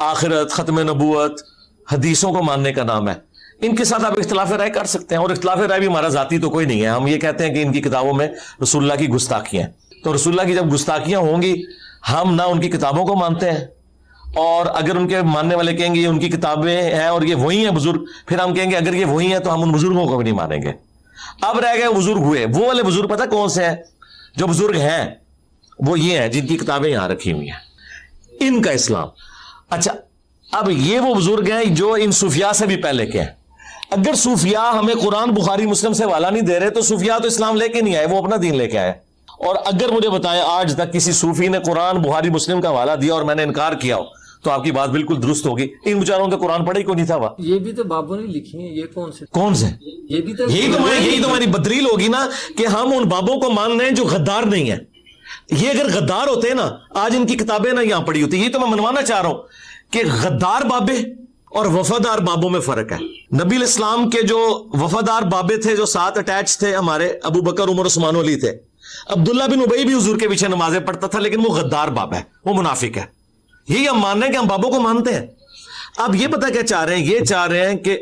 آخرت, ختم نبوت, حدیثوں کو ماننے کا نام ہے. ان کے ساتھ آپ اختلاف رائے کر سکتے ہیں, اور اختلاف رائے بھی ہمارا ذاتی تو کوئی نہیں ہے. ہم یہ کہتے ہیں کہ ان کی کتابوں میں رسول اللہ کی گستاخیاں ہیں, تو رسول اللہ کی جب گستاخیاں ہوں گی ہم نہ ان کی کتابوں کو مانتے ہیں, اور اگر ان کے ماننے والے کہیں گے یہ ان کی کتابیں ہیں اور یہ وہی ہیں بزرگ, پھر ہم کہیں گے اگر یہ وہی ہیں تو ہم ان بزرگوں کو بھی نہیں مانیں گے. اب رہ گئے بزرگ ہوئے, وہ والے بزرگ پتہ کون سے ہیں جو بزرگ ہیں, وہ یہ ہیں جن کی کتابیں یہاں رکھی ہوئی ہیں, ان کا اسلام. اچھا اب یہ وہ بزرگ ہیں جو ان صوفیاء سے بھی پہلے کے ہیں. اگر صوفیاء ہمیں قرآن بخاری مسلم سے حوالہ نہیں دے رہے تو صوفیاء تو اسلام لے کے نہیں آئے, وہ اپنا دین لے کے آئے. اور اگر مجھے بتائیں آج تک کسی صوفی نے قرآن بخاری مسلم کا حوالہ دیا اور میں نے انکار کیا ہو تو آپ کی بات بالکل درست ہوگی. ان بیچاروں نے قرآن پڑھا ہی کو نہیں تھا. وہ یہ بھی تو بابوں نے لکھی ہیں, یہ کون سے یہ بھی تو یہی تو ہماری بدریل ہوگی نا کہ ہم ان بابوں کو مان رہے ہیں جو غدار نہیں ہیں. یہ اگر غدار ہوتے ہیں نا آج ان کی کتابیں نا یہاں پڑھی ہوتی. یہ تو میں منوانا چاہ رہا ہوں کہ غدار بابے اور وفادار بابوں میں فرق ہے. نبی الاسلام کے جو وفادار بابے تھے جو ساتھ اٹیچ تھے ہمارے, ابو بکر, عمر, عثمان و علی تھے. عبداللہ بن ابی بھی حضور کے پیچھے نمازیں پڑھتا تھا لیکن وہ غدار بابا ہے, وہ منافق ہے. یہی ہم مان رہے ہیں کہ ہم بابوں کو مانتے ہیں. اب یہ پتہ کیا چاہ رہے ہیں, یہ چاہ رہے ہیں کہ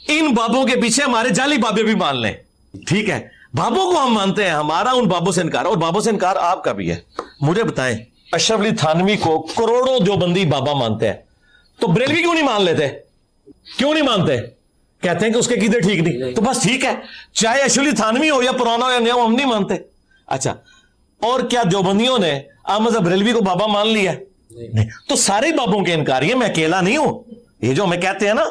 ان بابوں کے پیچھے ہمارے جعلی بابے بھی مان لیں. ٹھیک ہے, بابوں کو ہم مانتے ہیں, ہمارا ان بابوں سے انکار, اور بابوں سے انکار آپ کا بھی ہے. مجھے بتائیں اشرف علی تھانوی کو کروڑوں دیوبندی بابا مانتے ہیں, تو بریلوی کیوں نہیں مان لیتے؟ کیوں نہیں مانتے؟ کہتے ہیں کہ اس کے عقیدے ٹھیک نہیں. تو بس ٹھیک ہے, چاہے اشرف علی تھانوی ہو یا پرانا ہو یا نیا ہو, ہم نہیں مانتے. اچھا اور کیا دیوبندیوں نے احمد بریلوی کو بابا مان لیا؟ نہیں. تو سارے بابوں کے انکار, یہ میں اکیلا نہیں ہوں. یہ جو ہمیں کہتے ہیں نا,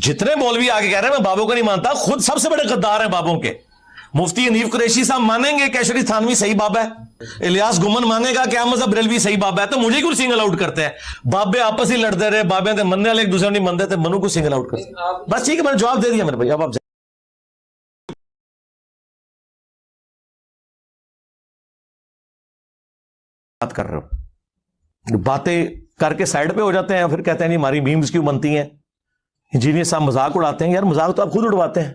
جتنے مولوی آگے کہہ رہے ہیں میں بابوں کو نہیں مانتا, خود سب سے بڑے غدار ہیں بابوں کے. مفتی حنیف قریشی صاحب مانیں گے کہ اشرف علی تھانوی صحیح بابا ہے, الیاس گمن مانے گا کہ احمد بریلوی صحیح بابا ہے, تو مجھے کیوں سنگل آؤٹ کرتے ہیں؟ بابے آپس ہی لڑتے رہے, بابے تھے مننے والے ایک دوسرے نہیں منتے تھے, منو کو سنگل آؤٹ کرتے. بس ٹھیک ہے, میں نے جواب دے دیا میرے بھائی. اب آپ بات کر رہے ہو, باتیں کر کے سائڈ پہ ہو جاتے ہیں, پھر کہتے ہیں نہیں ہماری میمز کیوں بنتی ہیں. انجینئر صاحب مذاق اڑاتے ہیں. یار مذاق تو آپ خود اڑواتے ہیں.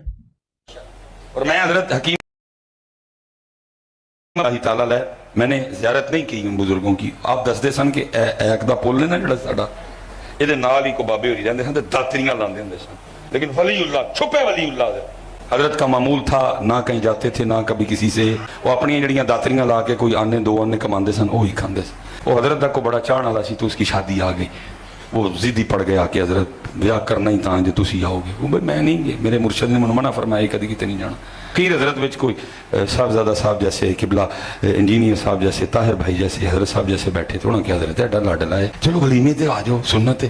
اور میں حضرت حکیم اللہ تعالیٰ لے میں نے زیارت نہیں کی بزرگوں کی. آپ دستے سن کہ ایک دا پول لینا جڑا ساڈا, یہ نال ہی کو بابے ہوری رہندے سن تے داتریاں لاندے ہوندے سن, لیکن ولی اللہ چھپے ولی اللہ دے. حضرت کا معمول تھا نہ کہیں جاتے تھے نہ کبھی کسی سے, وہ اپنی جڑیاں داتریاں لا کے کوئی آنے دو آنے کماندے سن, وہی کھاندے سن. وہ حضرت تک کو بڑا چاہن والا سی, تو اس کی شادی آ گئی, وہ ضدی پڑ گیا کہ حضرت بیاہ کرنا ہی تھا جو تسی آؤ گے. وہ میں نہیں گئے, میرے مرشد نے منع منع فرمایا کدی کتے نہیں جانا. خیر حضرت وچ کوئی صاحبزادہ صاحب جیسے, قبلہ انجینئر صاحب جیسے, طاہر بھائی جیسے, حضرت صاحب جیسے بیٹھے تھے. انہوں نے کہا حضرت ایڈا لاڈ لائے, چلو ولیمے تے آ جاؤ, سنت ہے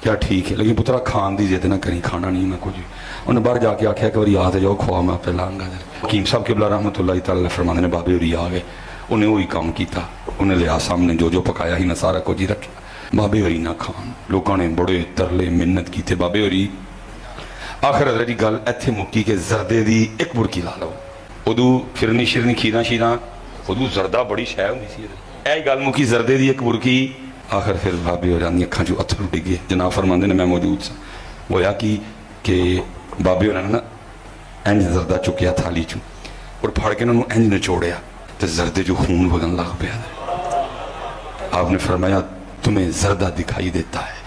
کیا ٹھیک ہے, لیکن پترا کھان دی ضد نہ کریں, کھانا نہیں میں کچھ. انہیں باہر جا کے آخیا کہ وری آتے جاؤ کھوا میں پہ لانگا. حکیم صاحب قبلہ رحمۃ اللہ تعالی فرماندے نے بابے ہوری آ گئے, انہیں وہی کام کیتا, انہیں لیا سامنے جو پکایا ہی نہ سارا کچھ ہی رکھا. بابے ہوری نہ کھان, لوگوں نے بڑے ترلے منت کیتے بابے ہوری. آخر حضرت دی گل ایتھے مکی کہ زردے دی ایک برکی لا لو. ادو فرنی شرنی کھیرا شیرا ادو زردہ بڑی شے ہوندی سی. اے گل مکی زردے دی ایک برکی آخر پھر بابے ہوراں دی اکھاں چوں اتھرو ڈگے. جناب فرماندے نے میں موجود سا. ہویا کہ بابے ہوراں نے نا انج زردہ چکیا تھالی چوں اور پھڑ کے انہوں نے انج نچوڑیا تے زردے جو خون وگن لگ پیا. آپ نے فرمایا تمہیں زردہ دکھائی دیتا ہے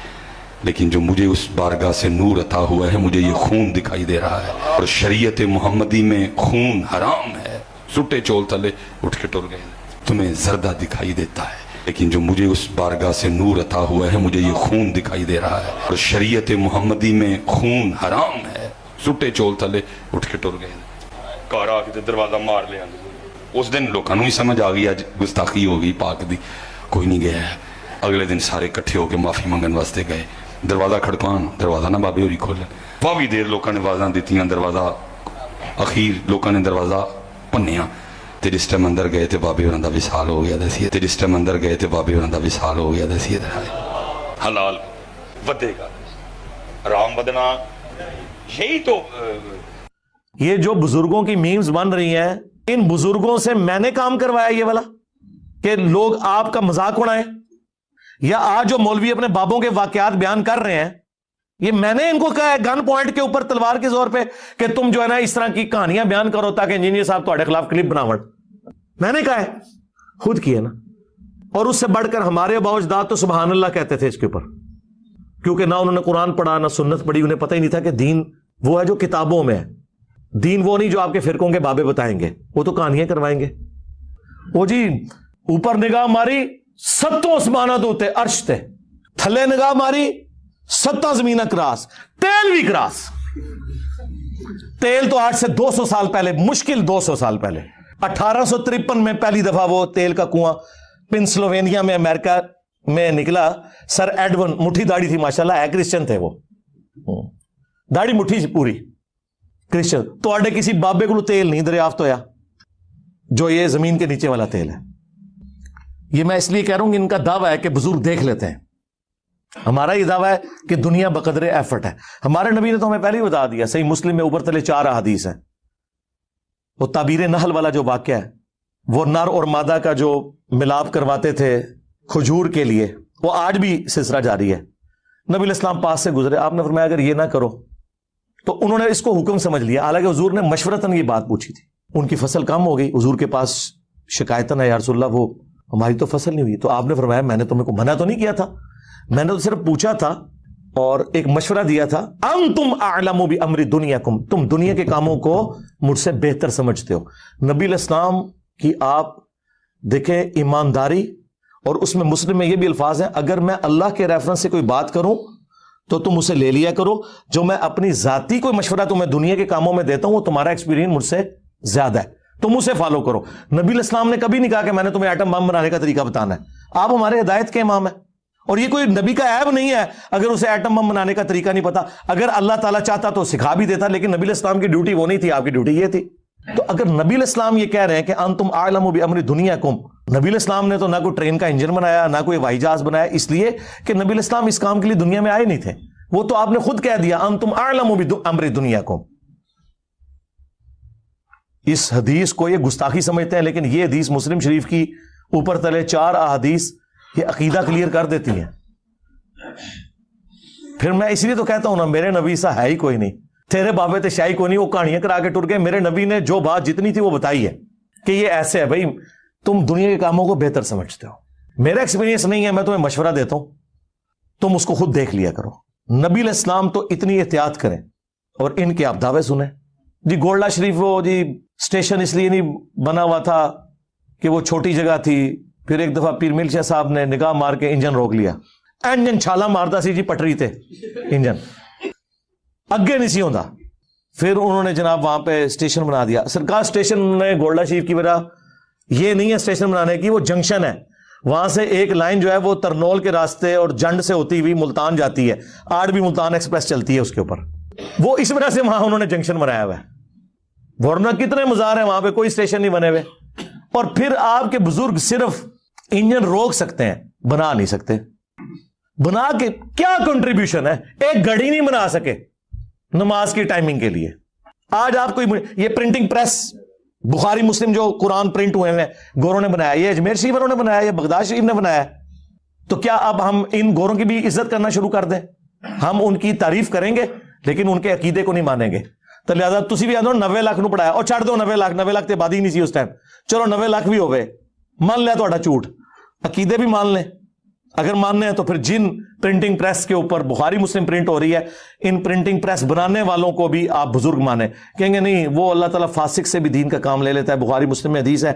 لیکن جو مجھے اس بارگاہ سے نور عطا ہوا ہے مجھے یہ خون دکھائی دے رہا ہے اور شریعت محمدی میں خون حرام ہے. سٹے چول تلے اٹھ کے ٹر گئے. تمہیں زردہ دکھائی دیتا ہے لیکن جو مجھے اس بارگاہ سے نور عطا ہوا ہے مجھے یہ خون دکھائی دے رہا ہے اور شریعت محمدی میں خون حرام ہے. سٹے چول تلے اٹھ کے ٹر گئے. گھر آ کے دروازہ مار لیا. اس دن لوگوں ہی سمجھ آ گئی اج گستاخی ہو گئی پاک دی. کوئی نہیں گیا ہے. اگلے دن سارے کٹھے ہو کے معافی منگن واسطے گئے. دروازہ کھڑکان, دروازہ نہ بابے ہوری کھولن. واوی دیر لوگوں نے آوازاں دتیاں, دروازہ اخیر لوگوں نے دروازہ پنیا تے جس ٹائم اندر گئے تے بابے ہوراں دا وصال ہو گیا. دسی تے جس ٹائم اندر گئے تے بابے ہوراں دا وصال ہو گیا. دسی حلال ودے گا, حرام ودنا. یہی تو یہ جو بزرگوں کی میمز بن رہی ہیں, ان بزرگوں سے میں نے کام کروایا یہ والا کہ لوگ آپ کا مذاق اڑائیں, یا آج جو مولوی اپنے بابوں کے واقعات بیان کر رہے ہیں یہ میں نے ان کو کہا ہے گن پوائنٹ کے اوپر تلوار کے زور پہ کہ تم جو ہے نا اس طرح کی کہانیاں بیان کرو تاکہ انجینئر صاحب تمہارے خلاف کلپ بناوٹ. میں نے کہا ہے, خود کیے نا. اور اس سے بڑھ کر ہمارے آباء و اجداد تو سبحان اللہ کہتے تھے اس کے اوپر, کیونکہ نہ انہوں نے قرآن پڑھا نہ سنت پڑھی. انہیں پتہ ہی نہیں تھا کہ دین وہ ہے جو کتابوں میں ہے. دین وہ نہیں جو آپ کے فرقوں کے بابے بتائیں گے, وہ تو کہانیاں کروائیں گے. وہ جی اوپر نگاہ ماری 7 آسمانہ دوتے عرش تے, تھلے نگاہ ماری 7 زمینہ کراس, تیل بھی کراس. تیل تو آج سے 200 سال پہلے, مشکل 200 سال پہلے 1853 میں پہلی دفعہ وہ تیل کا کنواں پنسلوینیا میں امریکہ میں نکلا. سر ایڈون, مٹھی داڑھی تھی ماشاءاللہ, ہے کرسچن تھے وہ, داڑھی مٹھی سی پوری کرسچن. تو آڈے کسی بابے کو تیل نہیں دریافت ہویا جو یہ زمین کے نیچے والا تیل ہے. یہ میں اس لیے کہہ رہا ہوں کہ ان کا دعویٰ ہے کہ بزرگ دیکھ لیتے ہیں. ہمارا یہ دعویٰ ہے کہ دنیا بقدر ایفرٹ ہے. ہمارے نبی نے تو ہمیں پہلے ہی بتا دیا, صحیح مسلم میں اوپر تلے 4 احادیث ہیں. وہ تعبیر نحل والا جو واقعہ ہے, وہ نر اور مادہ کا جو ملاپ کرواتے تھے کھجور کے لیے, وہ آج بھی سلسلہ جاری ہے. نبی علیہ السلام پاس سے گزرے, آپ نے فرمایا اگر یہ نہ کرو, تو انہوں نے اس کو حکم سمجھ لیا. حالانکہ حضور نے مشورتاً یہ بات پوچھی تھی. ان کی فصل کم ہو گئی, حضور کے پاس شکایتاً ہے یا رسول اللہ وہ ہماری تو فصل نہیں ہوئی. تو آپ نے فرمایا میں نے تمہیں کو منع تو نہیں کیا تھا, میں نے تو صرف پوچھا تھا اور ایک مشورہ دیا تھا. انتم اعلم بامر دنیاکم, تم دنیا کے کاموں کو مجھ سے بہتر سمجھتے ہو. نبی علیہ السلام کی آپ دیکھیں ایمانداری, اور اس میں مسلم میں یہ بھی الفاظ ہیں اگر میں اللہ کے ریفرنس سے کوئی بات کروں تو تم اسے لے لیا کرو, جو میں اپنی ذاتی کوئی مشورہ تمہیں دنیا کے کاموں میں دیتا ہوں وہ تمہارا ایکسپیرینس مجھ سے زیادہ ہے, تم اسے فالو کرو. نبی علیہ السلام نے کبھی نہیں کہا کہ میں نے تمہیں ایٹم بم بنانے کا طریقہ بتانا ہے. آپ ہمارے ہدایت کے امام ہیں, اور یہ کوئی نبی کا عیب نہیں ہے اگر اسے ایٹم بم بنانے کا طریقہ نہیں پتا. اگر اللہ تعالیٰ چاہتا تو سکھا بھی دیتا, لیکن نبی علیہ السلام کی ڈیوٹی وہ نہیں تھی, آپ کی ڈیوٹی یہ تھی. تو اگر نبی علیہ السلام یہ کہہ رہے ہیں کہ انتم اعلم بامر دنیاکم, نبی علیہ السلام نے تو نہ کوئی ٹرین کا انجن بنایا نہ کوئی ہوائی جہاز بنایا, اس لیے کہ نبی علیہ السلام اس کام کے لیے دنیا میں آئے نہیں تھے. وہ تو آپ نے خود کہہ دیا انتم اعلم بامر دنیاکم. اس حدیث کو یہ گستاخی سمجھتے ہیں, لیکن یہ حدیث مسلم شریف کی اوپر تلے 4 احادیث یہ عقیدہ کلیئر کر دیتی ہیں. پھر میں اس لیے تو کہتا ہوں نا, میرے نبی سا ہے ہی کوئی نہیں, تیرے بابے تے شاہی کوئی نہیں, وہ کہانیاں کرا کے ٹر گئے. میرے نبی نے جو بات جتنی تھی وہ بتائی ہے کہ یہ ایسے ہے. بھائی تم دنیا کے کاموں کو بہتر سمجھتے ہو, میرا ایکسپیرینس نہیں ہے, میں تمہیں مشورہ دیتا ہوں, تم اس کو خود دیکھ لیا کرو. نبی علیہ السلام تو اتنی احتیاط کریں اور ان کے آپ دعوے سنیں. جی گولڈا شریف وہ جی اسٹیشن اس لیے نہیں بنا ہوا تھا کہ وہ چھوٹی جگہ تھی, پھر ایک دفعہ پیر میل شاہ صاحب نے نگاہ مار کے انجن روک لیا, انجن چھالا مارتا سی جی پٹری تے, انجن اگے نہیں سی ہوندا. پھر انہوں نے جناب وہاں پہ اسٹیشن بنا دیا. سرکار اسٹیشن نے گولڈا شریف کی وجہ یہ نہیں ہے اسٹیشن بنانے کی, وہ جنکشن ہے, وہاں سے ایک لائن جو ہے وہ ترنول کے راستے اور جنڈ سے ہوتی ہوئی ملتان جاتی ہے. آج بھی ملتان ایکسپریس چلتی ہے اس کے اوپر. وہ اس وجہ سے وہاں انہوں نے جنکشن بنایا ہوا ہے, ورنہ کتنے مزار ہیں وہاں پہ, کوئی اسٹیشن نہیں بنے ہوئے. اور پھر آپ کے بزرگ صرف انجن روک سکتے ہیں, بنا نہیں سکتے. بنا کے کیا کنٹریبیوشن ہے, ایک گھڑی نہیں بنا سکے نماز کی ٹائمنگ کے لیے. آج آپ کوئی یہ پرنٹنگ پریس بخاری مسلم جو قرآن پرنٹ ہوئے ہیں گوروں نے بنایا, یہ اجمیر شریف والوں نے بنایا, یہ بغداد شریف نے بنایا. تو کیا اب ہم ان گوروں کی بھی عزت کرنا شروع کر دیں؟ ہم ان کی تعریف کریں گے لیکن ان کے عقیدے کو نہیں مانیں گے. تو لہٰذا تسی بھی آدھو 90 لاکھ نو پڑھایا اور چھڑ دو 90 لاکھ تے آبادی نہیں سی اس ٹائم. چلو 90 لاکھ بھی ہوئے, مان لیا تہاڈا جھوٹ, عقیدے بھی مان لیں. اگر ماننے ہیں تو پھر جن پرنٹنگ پریس کے اوپر بخاری مسلم پرنٹ ہو رہی ہے, ان پرنٹنگ پریس بنانے والوں کو بھی آپ بزرگ مانیں. کہیں گے نہیں وہ اللہ تعالیٰ فاسق سے بھی دین کا کام لے لیتا ہے, بخاری مسلم میں حدیث ہے.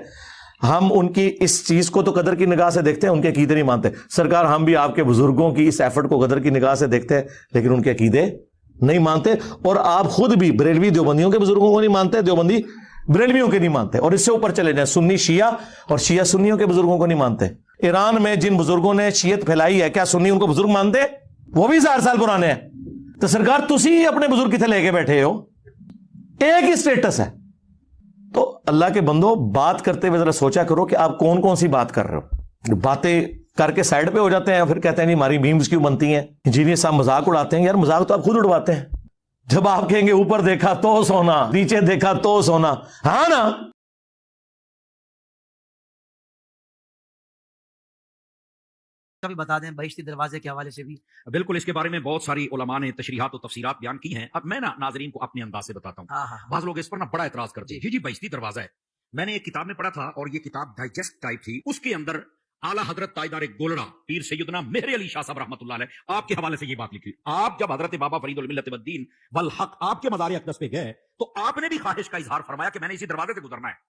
ہم ان کی اس چیز کو تو قدر کی نگاہ سے دیکھتے ہیں, ان کے عقیدے نہیں مانتے. سرکار ہم بھی آپ کے بزرگوں کی اس ایفرٹ کو قدر کی نگاہ سے دیکھتے ہیں لیکن ان کے عقیدے نہیں مانتے. اور آپ خود بھی بریلوی دیوبندیوں کے بزرگوں کو نہیں مانتے, دیوبندی بریلویوں کے نہیں مانتے. اور اس سے اوپر چلے جائیں سنی شیعہ اور شیعہ سنیوں کے بزرگوں کو نہیں مانتے. ایران میں جن بزرگوں نے شیعت پھیلائی ہے, کیا سنی ان کو بزرگ مانتے؟ وہ بھی 1000 سال پرانے ہیں. تو سرکار تسی اپنے بزرگ کتنے لے کے بیٹھے ہو, ایک ہی سٹیٹس ہے. تو اللہ کے بندو, بات کرتے ہوئے ذرا سوچا کرو کہ آپ کون کون سی بات کر رہے ہو. باتیں کر کے سائڈ پہ ہو جاتے ہیں, پھر کہتے ہیں نہیں ہماری میمز کیوں بنتی ہیں, انجینئر صاحب مذاق اڑاتے ہیں. یار مذاق تو آپ خود اڑواتے ہیں. جب آپ کہیں گے اوپر دیکھا تو سونا, نیچے دیکھا تو سونا, ہاں نا. بھی بتا دیں بہشتی دروازے کے حوالے سے بھی. بالکل, اس کے بارے میں بہت ساری علماء نے تشریحات و تفسیرات بیان کی ہیں. اب میں نا ناظرین کو اپنے انداز سے بتاتا ہوں. بعض لوگ اس پر نا بڑا اعتراض کرتے ہیں, جی بہشتی دروازہ ہے. میں نے ایک کتاب میں پڑھا تھا اور یہ کتاب ڈائجسٹ ٹائپ تھی. اس کے اندر اعلیٰ حضرت تاجدار گولڑا پیر سیدنا مہر علی شاہ صاحب رحمۃ اللہ علیہ آپ کے حوالے سے یہ بات لکھی. آپ جب حضرت بابا فرید الملت والدین والحق آپ کے مزار اقدس پہ گئے تو آپ نے بھی خواہش کا اظہار فرمایا کہ میں نے اسی دروازے سے گزرنا ہے.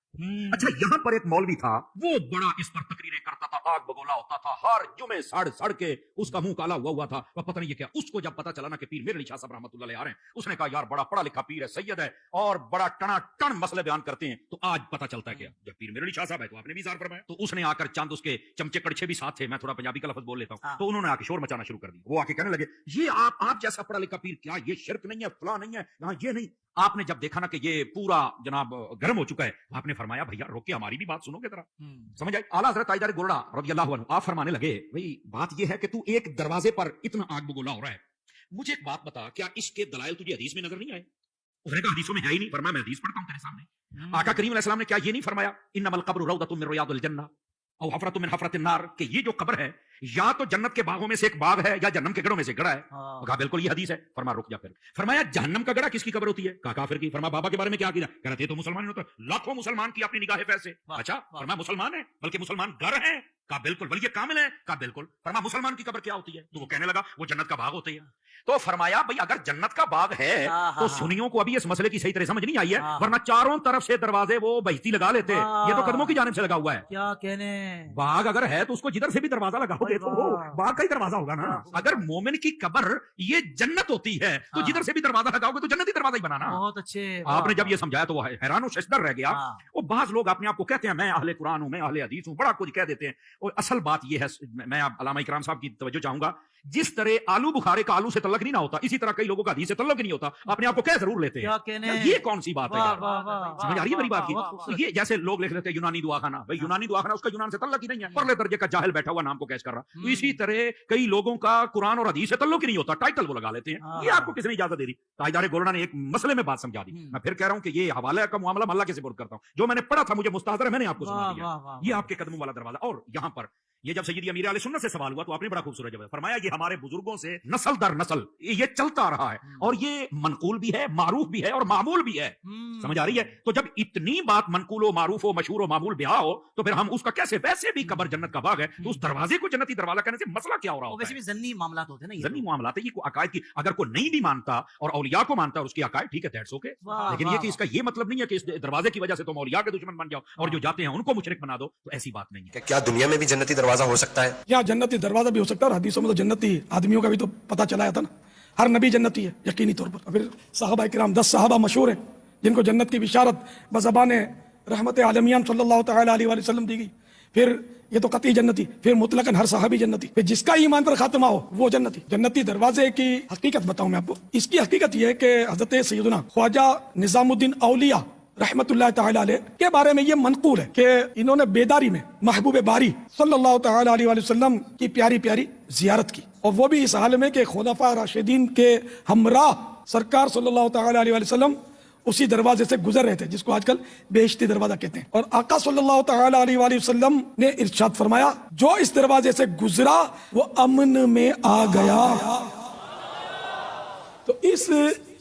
اچھا, یہاں پر ایک مولوی تھا, وہ بڑا اس پر تقریریں کرتا تھا, آگ بگولا ہوتا تھا, ہر جمعے سڑ کے اس کا منہ کالا ہوا تھا. پتہ نہیں یہ کیا. اس کو جب پتا چلا نا کہ پیر مہر علی شاہ صاحب رحمۃ اللہ علیہ آ رہے ہیں, اس نے کہا یار بڑا پڑھا لکھا پیر ہے, سید ہے اور بڑا ٹنا ٹن مسئلے بیان کرتے ہیں. تو آج پتا چلتا ہے کہ جب پیر مہر علی شاہ صاحب ہے تو آپ نے بھی اظہار فرمایا. تو اس نے آ کر چند اس کے چمچے کڑچے بھی ساتھ تھے, میں تھوڑا پنجابی کا لفظ بول لیتا ہوں, تو انہوں نے آ کے شور مچانا شروع کر دیا. وہ آ کے کہنے لگے یہ آپ جیسا پڑھا لکھا پیر, کیا یہ شرک نہیں ہے, فلاں نہیں ہے, یہاں یہ نہیں. آپ نے جب دیکھا نا کہ یہ پورا جناب گرم ہو چکا ہے, آپ نے فرمایا بھیا روک کے ہماری بھی بات سنو گے ذرا, سمجھ آئی. اعلیٰ حضرت تاجدار گولڑا رضی اللہ عنہ آپ فرمانے لگے بھائی بات یہ ہے کہ تو ایک دروازے پر اتنا آگ بگولا ہو رہا ہے, مجھے ایک بات بتا, کیا اس کے دلائل تجھے حدیث میں نظر نہیں آئے؟ اس نے کہا حدیثوں میں ہے ہی نہیں. فرمایا میں حدیث پڑھتا ہوں تیرے سامنے. آقا کریم علیہ السلام نے کیا یہ نہیں فرمایا انما القبر روضۃ من ریاض الجنہ او حفرۃ من حفرۃ النار, کہ یہ جو قبر ہے یا تو جنت کے باغوں میں سے ایک باغ ہے یا جہنم کے گڑھوں میں سے گڑھا ہے. کہا بالکل یہ حدیث ہے. فرما رک جا. پھر فرمایا جہنم کا گڑھا کس کی قبر ہوتی ہے؟ کہا کافر کی. فرما بابا کے بارے میں کیا کیا؟ کہہ رہے تھے تو مسلمان ہوتا, لاکھوں مسلمان کی اپنی نگاہ پیسے. اچھا, فرما مسلمان ہے بلکہ مسلمان گھر ہیں. کہا بالکل. ولی کامل ہے. کہا بالکل. فرما مسلمان کی قبر کیا ہوتی ہے؟ تو وہ کہنے لگا وہ جنت کا باغ ہوتی ہے. تو فرمایا بھائی اگر جنت کا باغ ہے تو سنیوں کو ابھی اس مسئلے کی صحیح طرح سمجھ نہیں آئی ہے, ورنہ چاروں طرف سے دروازے وہ بہشتی لگا لیتے. یہ تو قدموں کی جانب سے لگا ہوا ہے. کیا کہنے, باغ اگر ہے تو اس کو جدھر سے بھی دروازہ لگاؤ گے تو وہ باغ کا ہی دروازہ ہوگا نا. اگر مومن کی قبر یہ جنت ہوتی ہے تو جدھر سے بھی دروازہ لگاؤ گے تو جنتی دروازہ ہی بنانا. بہت اچھے. آپ نے جب یہ سمجھایا تو وہ حیران و ششدر رہ گیا. وہ بعض لوگ اپنے آپ کو کہتے ہیں میں اہل قرآن ہوں, میں اہل حدیث ہوں, بڑا کچھ کہہ دیتے ہیں. اور اصل بات یہ ہے, میں علامہ اکرام صاحب کی توجہ چاہوں گا, جس طرح آلو بخارے کا آلو سے تعلق نہیں نہ ہوتا, اسی طرح کئی لوگوں کا حدیث سے تعلق نہیں ہوتا. اپنے آپ کو کہہ ضرور لیتے ہیں. یہ کون سی بات ہے؟ سمجھ آ رہی ہے میری بات کی؟ یہ جیسے لوگ لکھ لیتے ہیں یونانی دعا خانہ, بھائی یونانی دعا خانہ اس کا یونان سے تعلق ہی نہیں ہے, پرلے درجے کا جاہل بیٹھا ہوا نام کو کیش کر رہا. تو اسی طرح کئی لوگوں کا قرآن اور حدیث سے تعلق ہی نہیں ہوتا, ٹائٹل وہ لگا لیتے ہیں. یہ آپ کو کس نے اجازت دے دی؟ تاجدار گولڑا نے ایک مسئلے میں بات سمجھا دی. میں پھر کہہ رہا ہوں کہ یہ حوالے کا معاملہ میں اللہ کے سپرد کرتا ہوں. جو میں نے پڑھا تھا مجھے مستحضر ہے, میں نے آپ کو سنا دیا. یہ آپ کے قدموں والا دروازہ. اور یہاں پر یہ جب سیدی امیر علیہ سنت سے سوال ہوا تو آپ نے بڑا خوبصورت جواب فرمایا یہ ہمارے بزرگوں سے نسل در نسل یہ چلتا رہا ہے, اور یہ منقول بھی ہے, معروف بھی ہے اور معمول بھی ہے. سمجھ آ رہی ہے؟ تو جب اتنی بات منقول و معروف و مشہور و معمول بیاہ ہو تو پھر ہم اس کا کیسے, ویسے بھی قبر جنت کا باغ ہے تو اس دروازے کو جنتی دروازہ کہنے سے مسئلہ کیا ہو رہا ہوتا ہے؟ ویسے بھی ضمنی معاملات ہوتے ہیں نا, ضمنی معاملات ہے. یہ کوئی عقائد کی اگر کوئی نہیں بھی مانتا اور اولیاء کو مانتا اور اس کی عقائد ٹھیک ہے, دیٹس اوکے. لیکن یہ کہ اس کا یہ مطلب نہیں ہے کہ اس دروازے کی وجہ سے تم اولیاء کے دشمن بن جاؤ اور جو جاتے ہیں ان کو مشرک بنا دو, تو ایسی بات نہیں ہے. کیا دنیا میں بھی جنتی دروازہ ہو سکتا ہے؟ یا جنتی دروازہ بھی ہو سکتا ہے, اور حدیثوں میں تو جنتی آدمیوں کا بھی تو پتہ چلایا تھا نا, ہر نبی جنتی ہے یقینی طور پر. پھر صحابہ کرام 10 صحابہ مشہور ہیں جن کو جنت کی بشارت بزبان رحمت عالمیان صلی اللہ تعالی علیہ وآلہ وسلم دی گئی. پھر یہ تو قطعی جنتی, پھر مطلقاً ہر صحابی جنتی, پھر جس کا ایمان پر خاتمہ ہو وہ جنتی. جنتی دروازے کی حقیقت بتاؤں میں آپ کو. اس کی حقیقت یہ ہے کہ حضرت سیدنا خواجہ نظام الدین اولیاء رحمت اللہ تعالی علیہ کے بارے میں یہ منقول ہے کہ انہوں نے بیداری میں محبوب باری صلی اللہ تعالی علیہ وسلم کی پیاری پیاری زیارت کی, اور وہ بھی اس حال میں کہ خلفاء راشدین کے ہمراہ سرکار صلی اللہ تعالی علیہ وسلم उसी दरवाजे से गुजर रहे थे जिसको आजकल बेहिश्ती दरवाजा कहते हैं। और आका सल्लल्लाहु तआला अलैहि वसल्लम ने इरशाद फरमाया, जो इस दरवाजे से गुजरा वो अमन में आ गया। तो इस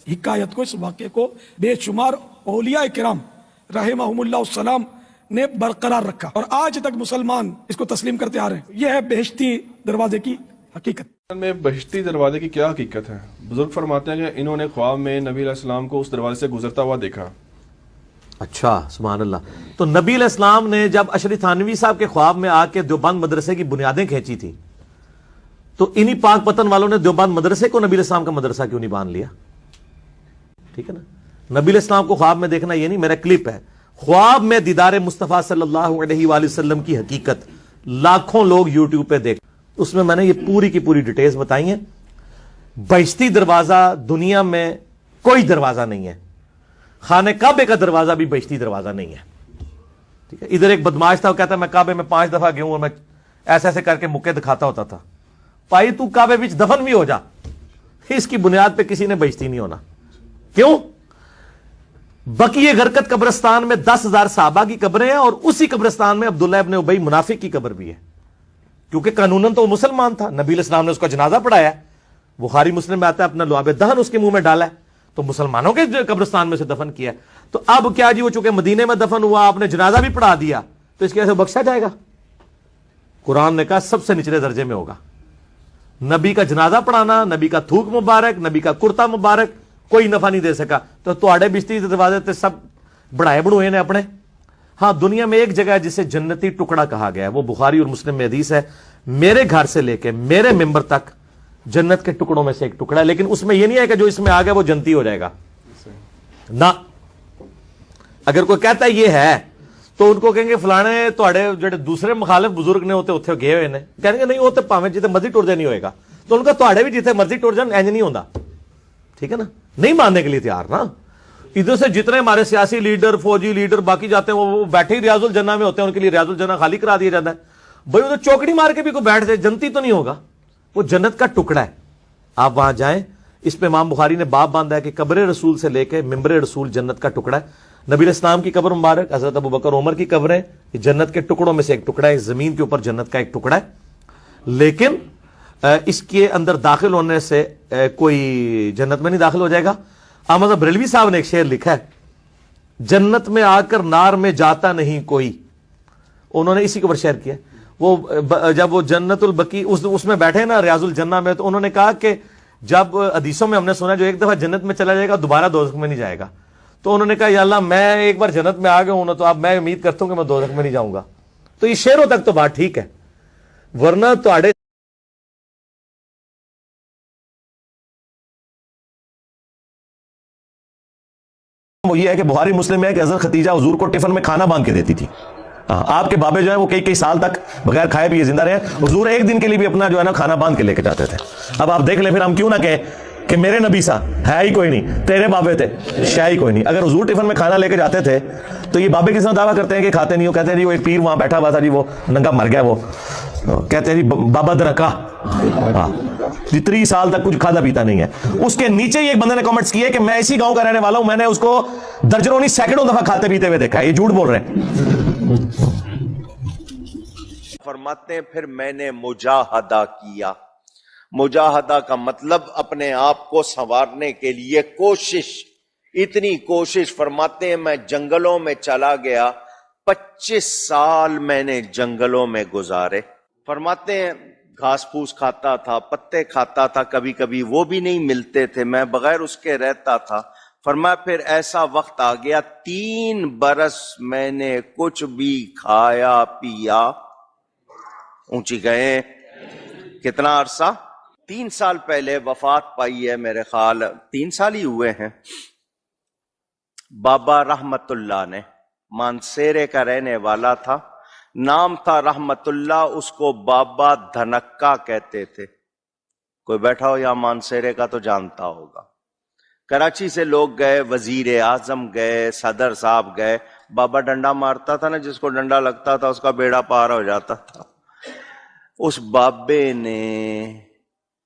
हिकायत को, इस वाक़े को बेशुमार औलिया किराम रहमहुमुल्लाह सलाम ने बरकरार रखा और आज तक मुसलमान इसको तस्लीम करते आ रहे हैं। यह है बेहिश्ती दरवाजे की हकीकत। में बहिश्ती दरवाजे की क्या हकीकत है? बुजुर्ग फरमाते हैं कि इन्होंने ख्वाब में नबी अलैहिस्सलाम को उस दरवाजे से गुजरता हुआ देखा। अच्छा, सुभान अल्लाह। तो नबी अलैहिस्सलाम ने जब अशरी थानवी साहब के ख्वाब में आके देवबंद मदरसे की बुनियादें खींची थी, तो इन्हीं पाक पतन वालों ने देवबंद मदरसे को नबी अलैहिस्सलाम का मदरसा क्यों नहीं बांध लिया? ठीक है ना। नबी अलैहिस्सलाम को ख्वाब में देखना ये नहीं, मेरा क्लिप है, ख्वाब में दीदार मुस्तफ़ा सल्लल्लाहु अलैहि वसल्लम की हकीकत लाखों लोग यूट्यूब पे देख, उसमें मैंने ये पूरी की पूरी डिटेल्स बताई हैं। बहिश्ती दरवाजा दुनिया में कोई दरवाजा नहीं है, खाने काबे का दरवाजा भी बहिश्ती दरवाजा नहीं है। ठीक है। इधर एक बदमाश था, वो कहता मैं काबे में 5 दफा गया हूं और मैं ऐसे ऐसे करके मुक्के दिखाता होता था। भाई तू काबे विच दफन भी हो जा, इसकी बुनियाद पे किसी ने बहिश्ती नहीं होना। क्यों? बकीए गरकत कब्रिस्तान में 10,000 सहाबा की कब्रें हैं और उसी कब्रिस्तान में अब्दुल्लाह इब्न उबई मुनाफिक की कब्र भी है, क्योंकि कानूनन तो वो मुसलमान था। नबी अलैहिस्सलाम ने उसका जनाजा पढ़ाया, बुखारी मुस्लिम में आता है, अपना लुआब दहन उसके मुंह में डाला है, तो मुसलमानों के कब्रिस्तान में से दफन किया। तो अब क्या जी, वो चूंकि मदीने में दफन हुआ, आपने जनाजा भी पढ़ा दिया, तो इसकी वजह से बख्शा जाएगा? कुरान ने कहा सबसे निचले दर्जे में होगा। नबी का जनाजा पढ़ाना, नबी का थूक मुबारक, नबी का कुर्ता मुबारक कोई नफा नहीं दे सका। तो तुहाड़े बिस्ती दरवाजे ते सब बढ़ाए बढ़ुए ने अपने। हाँ, दुनिया में एक जगह है जिसे जन्नती टुकड़ा कहा गया है, वो बुखारी और मुस्लिम में हदीस है, मेरे घर से लेके मेरे मेंबर तक जन्नत के टुकड़ों में से एक टुकड़ा है। लेकिन उसमें यह नहीं है कि जो इसमें आ गया वो जन्नती हो जाएगा ना। अगर कोई कहता है ये है तो उनको कहेंगे फलाने तुहाड़े जो दूसरे मुखालिफ बुजुर्ग ने होते उत्थे गए हुए ने, कहेंगे नहीं वो तो भावें जिते मर्जी टुर नहीं होएगा। तो उनका तुहाड़े भी जिथे मर्जी टुर जान इंज नहीं होता। ठीक है ना, नहीं मानने के लिए तैयार ना। इधर से जितने हमारे सियासी लीडर, फौजी लीडर बाकी जाते हैं, वो बैठे ही रियाजुल जन्ना में होते हैं, उनके लिए रियाजुल जन्ना खाली करा दिया जाता है। भाई वो तो चौकड़ी मार के भी कोई बैठ जाए, जन्नती तो नहीं होगा, वो जन्नत का टुकड़ा है। आप वहां जाएं, इस पे इमाम बुखारी ने बाब बांधा है कि कब्र रसूल से लेके मिंबर रसूल जन्नत का टुकड़ा है। नबी अलैहिस्सलाम की कब्र मुबारक, हजरत अबू बकर उमर की कब्रें, जन्नत के टुकड़ों में से एक टुकड़ा है, जमीन के ऊपर जन्नत का एक टुकड़ा है। लेकिन इसके अंदर दाखिल होने से कोई जन्नत में नहीं दाखिल हो जाएगा। अहमद बरेलवी साहब ने एक शेर लिखा है, जन्नत में आकर नार में जाता नहीं कोई। उन्होंने इसी के ऊपर शेर किया। वो जब वो जन्नतुल बकी उसमें बैठे ना रियाजुल जन्ना में, तो उन्होंने कहा कि जब हदीसों में हमने सुना जो एक दफा जन्नत में चला जाएगा दोबारा दोज़ख में नहीं जाएगा, तो उन्होंने कहा या अल्लाह मैं एक बार जन्नत में आ गया हूं ना, तो अब मैं उम्मीद करता हूं कि मैं दोज़ख में नहीं जाऊंगा। तो ये शेरों तक तो बात ठीक है, वरना तो आड़े वो ये है कि बुखारी मुस्लिम है कि हज़रत खतीजा हुजूर को टिफिन में खाना बांध के देती थी। आपके बाबे जो है वो कई कई साल तक बगैर खाए पिए जिंदा रहे। हुजूर एक दिन के लिए भी अपना जो है ना खाना बांध के लेके जाते थे। अब आप देख ले, फिर हम क्यों ना कहें कि मेरे नबी सा है ही कोई नहीं, तेरे बाबे थे शाह ही कोई नहीं। अगर हुजूर टिफिन में खाना लेके जाते थे तो ये बाबे किस तरह दावा करते हैं कि खाते नहीं हो? कहते हैं जी वो एक पीर वहां बैठा हुआ था जी, वो नंगा मर गया, वो कहते हैं जी बाबा दरका, हाँ 3 साल तक कुछ खादा पीता नहीं है। उसके नीचे ही एक बंदे ने कमेंट्स किए कि मैं इसी गांव का रहने वाला हूं, मैंने उसको दर्जनों नहीं सैकड़ों दफा खाते पीते हुए देखा है। ये झूठ बोल रहे हैं। फरमाते हैं फिर मैंने मुजाहदा किया। मुजाहदा का मतलब अपने आप को संवारने के लिए कोशिश, इतनी कोशिश। फरमाते हैं मैं जंगलों में चला गया, 25 साल मैंने जंगलों में गुजारे। फरमाते हैं घास फूस खाता था, पत्ते खाता था, कभी कभी वो भी नहीं मिलते थे, मैं बगैर उसके रहता था। फरमाया फिर ऐसा वक्त आ गया 3 बरस मैंने कुछ भी खाया पिया। ऊंची गए कितना अरसा? 3 साल पहले वफात पाई है, मेरे ख्याल 3 साल ही हुए हैं। बाबा रहमतुल्लाह ने, मानसेरे का रहने वाला था, नाम था रहमतुल्लाह, उसको बाबा धनक्का कहते थे। कोई बैठा हो यहां मानसेरे का तो जानता होगा। कराची से लोग गए, वजीर आजम गए, सदर साहब गए। बाबा डंडा मारता था ना, जिसको डंडा लगता था उसका बेड़ा पार हो जाता था। उस बाबे ने,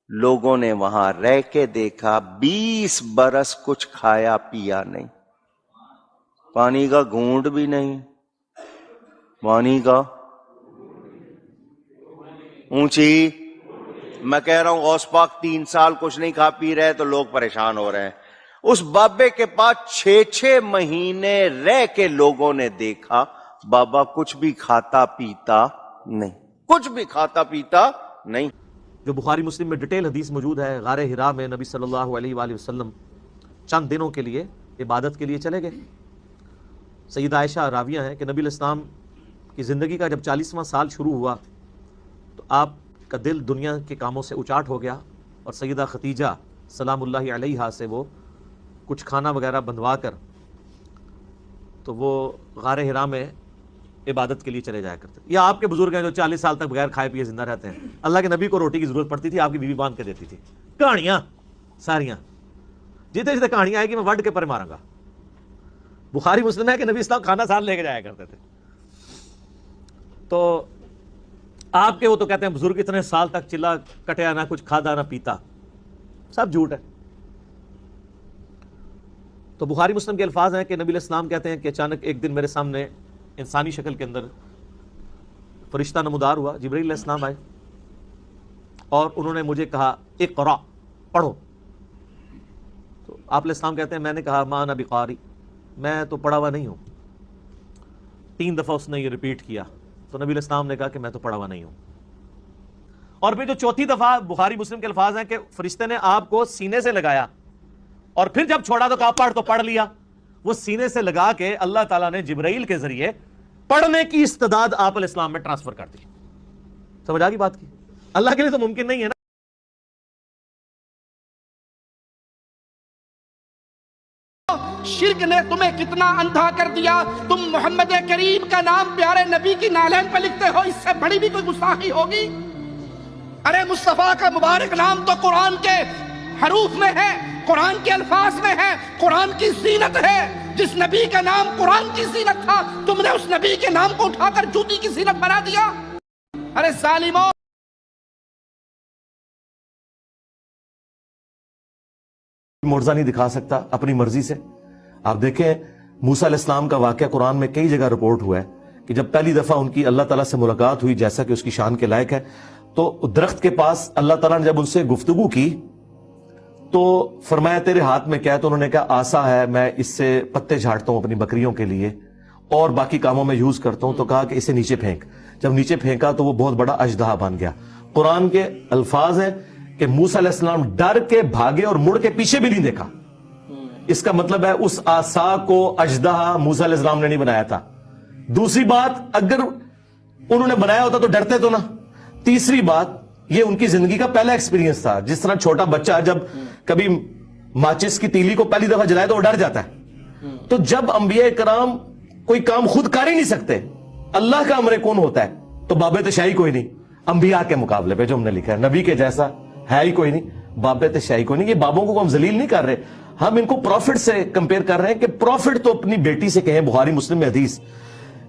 लोगों ने वहां रह के देखा 20 बरस कुछ खाया पिया नहीं। पानी का घूंट भी नहीं, पानी का ऊंची। मैं कह रहा हूं गौस पाक 3 साल कुछ नहीं खा पी रहे तो लोग परेशान हो रहे हैं। उस बाबे के पास 6-6 महीने रह के लोगों ने देखा बाबा कुछ भी खाता पीता नहीं, कुछ भी खाता पीता नहीं। जो बुखारी मुस्लिम में डिटेल हदीस मौजूद है, गारे हिरा में नबी सल्लल्लाहु अलैहि वसल्लम चंद दिनों के लिए इबादत के लिए चले गए। सईदा आयशा राविया हैं कि नबी इस्लाम की ज़िंदगी का जब 40वां साल शुरू हुआ तो आपका दिल दुनिया के कामों से उचाट हो गया और सईदा खतीजा सलामुल्लाहि अलैहा से वो कुछ खाना वगैरह बंधवा कर तो वो गारे हिरा में इबादत के लिए चले जाया करते। या आपके बुजुर्ग हैं जो 40 साल तक बगैर खाए पिए जिंदा रहते हैं। अल्लाह के नबी को रोटी की जरूरत पड़ती थी, आपकी बीवी बांध के देती थी। कहानियां सारियां, जितने जितने कहानियां आएगी मैं वड के पर मारूंगा। बुखारी मुस्लिम है कि नबी इस्लाम खाना साथ लेके जाया करते थे। तो आपके वो तो कहते हैं बुजुर्ग इतने साल तक चिल्ला कटिया, ना कुछ खादा ना पीता, सब झूठ है। तो बुखारी मुस्लिम के अल्फाज हैं कि नबी इस्लाम कहते हैं कि अचानक एक दिन मेरे सामने इंसानी शक्ल के अंदर फरिश्ता नमूदार हुआ, जिब्रील अलैहिस्सलाम आए और उन्होंने मुझे कहा इक़रा, पढ़ो। तो आप अलैहिस्सलाम कहते हैं मैंने कहा मा अना बिक़ारी, मैं तो पढ़ा हुआ नहीं हूँ। 3 दफ़ा उसने ये रिपीट किया तो नबी अलैहिस्सलाम ने कहा कि मैं तो पढ़ा हुआ नहीं हूँ। और फिर जो चौथी दफ़ा बुखारी मुस्लिम के अल्फाज हैं कि फरिश्ते ने आपको सीने से लगाया और फिर जब छोड़ा तो कहा पढ़, तो पढ़ लिया। वो सीने से लगा के अल्लाह ताला ने जिब्राइल के जरिए पढ़ने की इस्तिदाद आप अलैहिस्सलाम में ट्रांसफर कर दी। समझ आ गई बात की? अल्लाह के लिए तो मुमकिन नहीं है ना। शिर्क ने तुम्हें कितना अंधा कर दिया, तुम मोहम्मद करीम का नाम प्यारे नबी की नालैन पर लिखते हो, इससे बड़ी भी कोई गुस्ताखी होगी? अरे मुस्तफा का मुबारक नाम तो कुरान के हरूफ में है, कुरान के अल्फाज में है, कुरान की जीनत है। जिस नबी का नाम कुरान की जीनत था, तुमने उस नबी के नाम को उठाकर जूती की जीनत बना दिया। अरे जालिमों, मुर्जा नहीं दिखा सकता अपनी मर्जी से। आप देखें मूसा अलैहिस्सलाम का वाकया कुरान में कई जगह रिपोर्ट हुआ है कि जब पहली दफा उनकी अल्लाह ताला से मुलाकात हुई, जैसा कि उसकी शान के लायक है, तो दरख्त के पास अल्लाह ताला ने जब उनसे गुफ्तगू की तो फरमाया तेरे हाथ में क्या है? तो उन्होंने कहा आसा है, मैं इससे पत्ते झाड़ता हूं अपनी बकरियों के लिए और बाकी कामों में यूज करता हूं। तो कहा कि इसे नीचे फेंक। जब नीचे फेंका तो वो बहुत बड़ा अजदहा बन गया। कुरान के अल्फाज हैं कि मूसा अलैहिस्सलाम डर के भागे और मुड़ के पीछे भी नहीं देखा। इसका मतलब है उस आसा को अजदहा मूसा अलैहिस्सलाम ने नहीं बनाया था। दूसरी बात, अगर उन्होंने बनाया होता तो डरते तो ना। तीसरी बात, ये उनकी जिंदगी का पहला एक्सपीरियंस था। जिस तरह छोटा बच्चा जब कभी माचिस की तीली को पहली दफा जलाए तो वो डर जाता है। तो जब अंबिया कराम कोई काम खुद कर ही नहीं सकते, अल्लाह का अमर कौन होता है, तो बाबे तशाही कोई नहीं। अंबिया के मुकाबले पे जो हमने लिखा है, नबी के जैसा है ही कोई नहीं, बाबे तशाही कोई नहीं। ये बाबों को हम जलील नहीं कर रहे, हम इनको प्रॉफिट से कंपेयर कर रहे हैं कि प्रॉफिट तो अपनी बेटी से कहें। बुखारी मुस्लिम में हदीस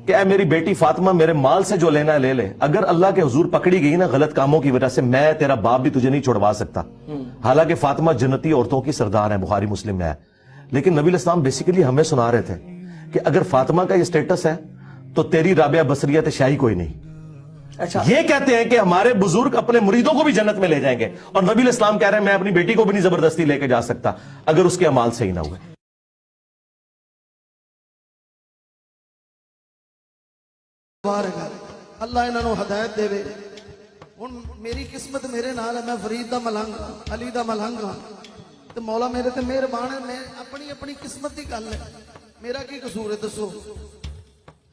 कि ऐ मेरी बेटी फातिमा, मेरे माल से जो लेना है ले ले, अगर अल्लाह के हुजूर पकड़ी गई ना गलत कामों की वजह से, मैं तेरा बाप भी तुझे नहीं छुड़वा सकता। हालांकि फातिमा जन्नती औरतों की सरदार है, बुखारी मुस्लिम में है। लेकिन नबी इस्लाम बेसिकली हमें सुना रहे थे कि अगर फातिमा का ये स्टेटस है तो तेरी राबिया बसरिया शाही कोई नहीं। अच्छा, ये कहते हैं कि हमारे बुजुर्ग अपने मुरीदों को भी जन्नत में ले जाएंगे, और नबी इस्लाम कह रहे हैं मैं अपनी बेटी को भी नहीं जबरदस्ती लेके जा सकता अगर उसके अमाल सही ना हुए। अल्लाह इन्हों हदायत देवे। हुण मेरी किस्मत मेरे नाल है, मैं फरीद दा मलंग हाँ, अली दा मलंग हाँ, तो मौला मेरे ते मेहरबान है। मैं अपनी अपनी किस्मत की गल है, मेरा की कसूर है दसो?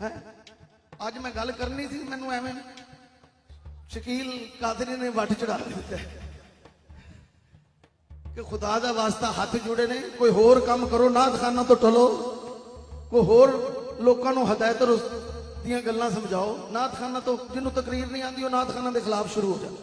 है अज मैं गल करनी थी, मैनू एवें शकील कादरी ने वट चढ़ा दिता है कि खुदा दा वास्ता हाथ जुड़े ने, कोई होर काम करो, नाथ खाना तो टलो, कोई होर लोगों को हदायत दियां गल्लां समझाओ। नाथ खाना तो जिन्हों तकरीर नहीं आती, नाथ खाना के खिलाफ शुरू हो जाता।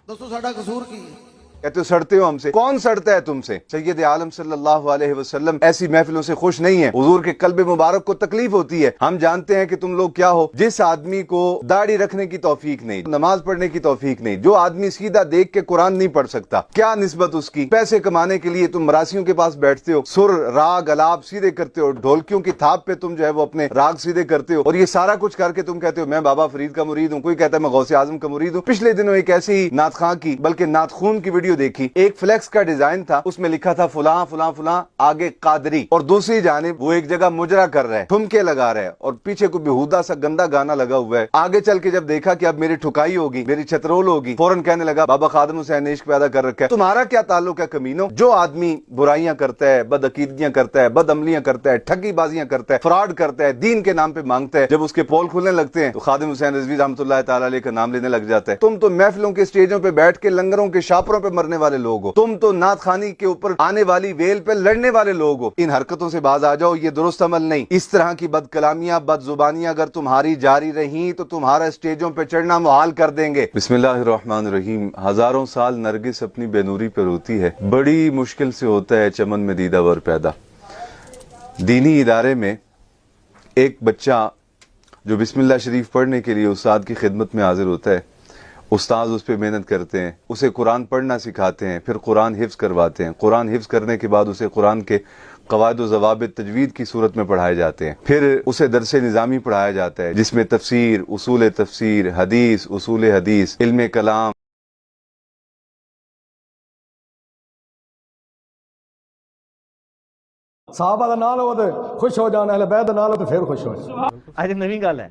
दसो साडा कसूर की है? कहते हो सड़ते हो हमसे। कौन सड़ता है तुमसे? सैयद आलम सल्लल्लाहु अलैहि वसल्लम ऐसी महफिलों से खुश नहीं है। हुजूर के कल्बे मुबारक को तकलीफ होती है। हम जानते हैं कि तुम लोग क्या हो। जिस आदमी को दाढ़ी रखने की तौफीक नहीं, नमाज पढ़ने की तौफीक नहीं, जो आदमी सीधा देख के कुरान नहीं पढ़ सकता, क्या निस्बत उसकी? पैसे कमाने के लिए तुम मरासियों के पास बैठते हो, सुर राग अलाप सीधे करते हो, ढोलकियों की थाप पे तुम जो है वो अपने राग सीधे करते हो, और ये सारा कुछ करके तुम कहते हो मैं बाबा फरीद का मुरीद हूँ, कोई कहता है मैं गौसे आजम का मुरीद हूँ। पिछले दिनों एक ऐसी ही नात खां की, बल्कि नात खून की वीडियो देखी। एक फ्लेक्स का डिजाइन था, उसमें लिखा था फलां फलां फलां आगे कादरी, और दूसरी जानिब वो एक जगह मुजरा कर रहा है, ठुमके लगा रहा है, और पीछे कोई बेहुदा सा गंदा गाना लगा हुआ है। आगे चल के जब देखा कि अब मेरी ठुकाई होगी, मेरी छतरोल होगी, फौरन कहने लगा बाबा खादिम हुसैन ने इश्क पैदा कर रखा है। तुम्हारा क्या ताल्लुक है कमीनों? जो आदमी बुराइयां करता है, बदअकीदगियां करता है, बदअमलियां करता है, ठगीबाजियां करता है, फ्रॉड करता है, दीन के नाम पे मांगता है, जब उसके पोल खुलने लगते हैं तो खादिम हुसैन रिजवी रहमतुल्लाह तआला अलैह का नाम लेने लग जाता है। तुम तो महफिलों के स्टेजों पे बैठ के लंगरों के शापरों पे मरने वाले लोग हो। तुम तो नात खानी के ऊपर आने वाली वेल पे लड़ने वाले लोग हो। इन हरकतों से बाज आ जाओ, ये दुरुस्त अमल नहीं। इस तरह की बदकलामियां, बदजुबानियां अगर तुम्हारी जारी रही तो तुम्हारा स्टेजों पे चढ़ना मुहाल कर देंगे। बिस्मिल्लाहिर्रहमानिर्रहीम। हजारों साल नरगिस अपनी बेनूरी पर रोती है, बड़ी मुश्किल से होता है चमन में दीदावर पैदा। दीनी इदारे में एक बच्चा जो बिस्मिल्लाह शरीफ पढ़ने के लिए उस्ताद की खिदमत में हाजिर होता है, उस्ताद उस पर मेहनत करते हैं, उसे कुरान पढ़ना सिखाते हैं, फिर कुरान हिफ्ज करवाते हैं। कुरान हिफ्ज करने के बाद उसे कुरान के कवायद व ज़वाबित तजवीद की सूरत में पढ़ाए जाते हैं। फिर उसे दरसे निज़ामी पढ़ाया जाता है, जिसमें तफसीर, उसूल तफसीर, हदीस, उसूल हदीस, इल्म कलाम, साहबा दा नाल हो तो खुश हो जाना, अहले बैत दा नाल हो तो फिर खुश हो जाना। अज नवी गल है,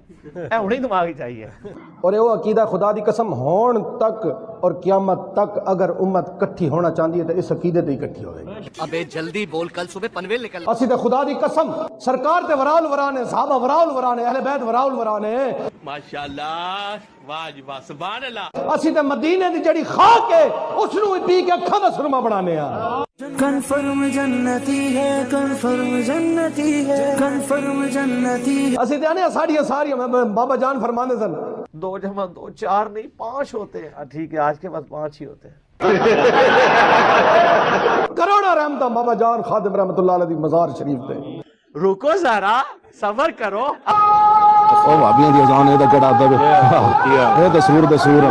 ए हुणे दिमाग विच आई है। और ये वो अकीदा खुदा दी कसम होण तक और क़यामत तक अगर उम्मत इकट्ठी होना चाहती है तो इस अकीदे ते इकट्ठी होगी। अबे जल्दी बोल, कल सुबह पनवेल निकल। असी ते खुदा दी कसम सरकार ते वराउल वराने, साहबा वराउल वराने, अहले बैत वराउल वराने। माशाअल्लाह, वाह जी वाह, सुभान अल्लाह। असी ते मदीने दी जड़ी खाक है उसनू पी के अखां दा सुरमा बनाने आ। कन्फर्म जन्नती है, कन्फर्म जन्नती है, कन्फर्म जन्नती है। असी ते आने साड़ियां सारियां बाबा जान फरमाते सन 2 जमा 2 4 नहीं 5 होते हैं। ठीक है, आज के पास 5 ही होते हैं। करोड़ा रहमत बाबा जान खादिम रहमतुल्लाह अलैह दी मज़ार शरीफ पे। रुको जरा, सबर करो। ओ भाभियां दी अजान ए दा केड़ा अदब है, ए दसूर दसूर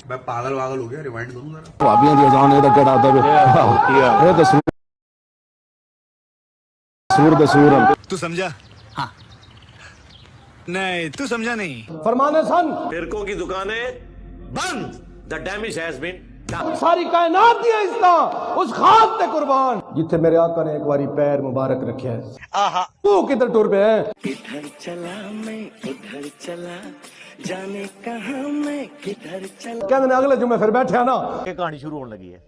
मैं पागल वागल हो गया, रिवाइंड करूं जरा। भाभियां दी अजान ए दा केड़ा अदब है, ए दसूर दसूर। तू समझा? हाँ। नहीं, तू समझा नहीं। फरमाने सन फिरकों की दुकानें बंद। The damage has been done. सारी कायनात दी इज्जत उस खाक ते कुर्बान जिथे मेरे आका ने एक बारी पैर मुबारक रखे है। आहा, तू किधर टुर पे है? किधर चला मैं उधर चला, जाने कहां मैं किधर चला। कहते अगले जुम्मे फिर बैठे ना, ये कहानी शुरू होने लगी है।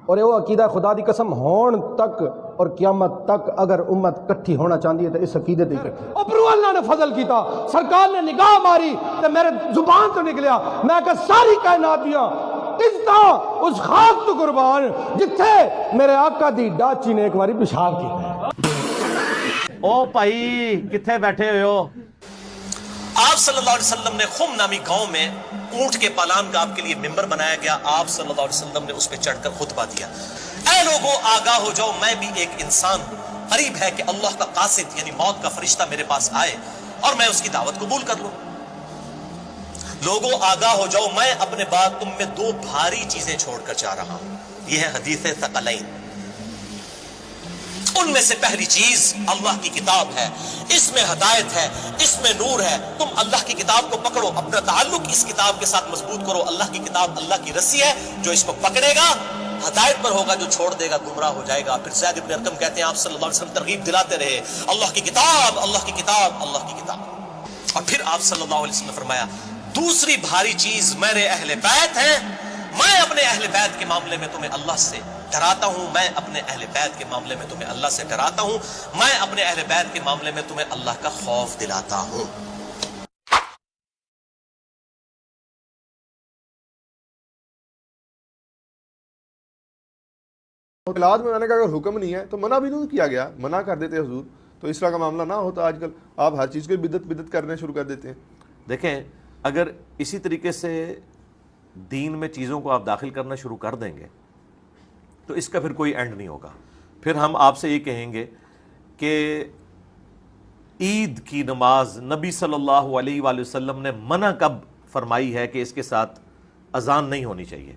और ये वो अकीदा खुदा दी कसम होण तक और क़यामत तक अगर उम्मत इकट्ठी होना चाहती है तो इस अकीदे ते इकट्ठी। अबरू अल्लाह ने फजल कीता, सरकार ने निगाह मारी तो मेरे जुबान तो निकलिया, मैं कहा सारी कायनात दियां इज्जत उस खाक तो कुर्बान जिथे मेरे आका दी डाची ने एक बारी पेशाब किया। ओ भाई किथे बैठे हुए हो? आप सल्लल्लाहु अलैहि वसल्लम ने खुम नामी गांव में ऊंट के पालान का आपके लिए मिंबर बनाया गया। आप सल्लल्लाहु अलैहि वसल्लम ने उस पर चढ़कर खुतबा दिया। ऐ लोगों, आगाह हो जाओ, मैं भी एक इंसान हूं। करीब है कि अल्लाह का कासिद यानी मौत का फरिश्ता मेरे पास आए और मैं उसकी दावत कबूल कर लूं। लोगों, आगाह हो जाओ, मैं अपने बाद तुम में 2 भारी चीजें छोड़कर जा रहा हूं। यह है हदीस सकलैन। उनमें से पहली चीज अल्लाह की किताब है, इसमें हदायत है, इसमें नूर है। तुम अल्लाह की किताब को पकड़ो, अपना ताल्लुक इस किताब के साथ मजबूत करो। अल्लाह की किताब अल्लाह की रस्सी है, जो इसको पकड़ेगा हदायत पर होगा, जो छोड़ देगा गुमराह हो जाएगा। फिर ज़ैद इब्न अरकम कहते हैं आप सल्लल्लाहु अलैहि वसल्लम तरगीब दिलाते रहे, अल्लाह की किताब, अल्लाह की किताब, अल्लाह की किताब। और फिर आप सल्लल्लाहु अलैहि वसल्लम ने फरमाया, दूसरी भारी चीज मेरे अहले बैत है। मैं अपने अहले बैत के मामले में तुम्हें अल्लाह से डराता हूं, मैं अपने अहले बैत के मामले में तुम्हें अल्लाह से डराता हूं, मैं अपने अहले बैत के मामले में तुम्हें अल्लाह का खौफ दिलाता हूं। औलाद में मैंने कहा अगर हुक्म नहीं है तो मना भी नहीं किया गया, मना कर देते हुजूर, तो इस तरह का मामला ना होता। आजकल आप हर चीज़ को बिदत करने शुरू कर देते हैं। देखें, अगर इसी तरीके से دین میں چیزوں کو آپ داخل کرنا شروع کر دیں گے تو اس کا پھر کوئی اینڈ نہیں ہوگا. پھر ہم آپ سے یہ کہیں گے کہ عید کی نماز نبی صلی اللہ علیہ وآلہ وسلم نے منع کب فرمائی ہے کہ اس کے ساتھ اذان نہیں ہونی چاہیے؟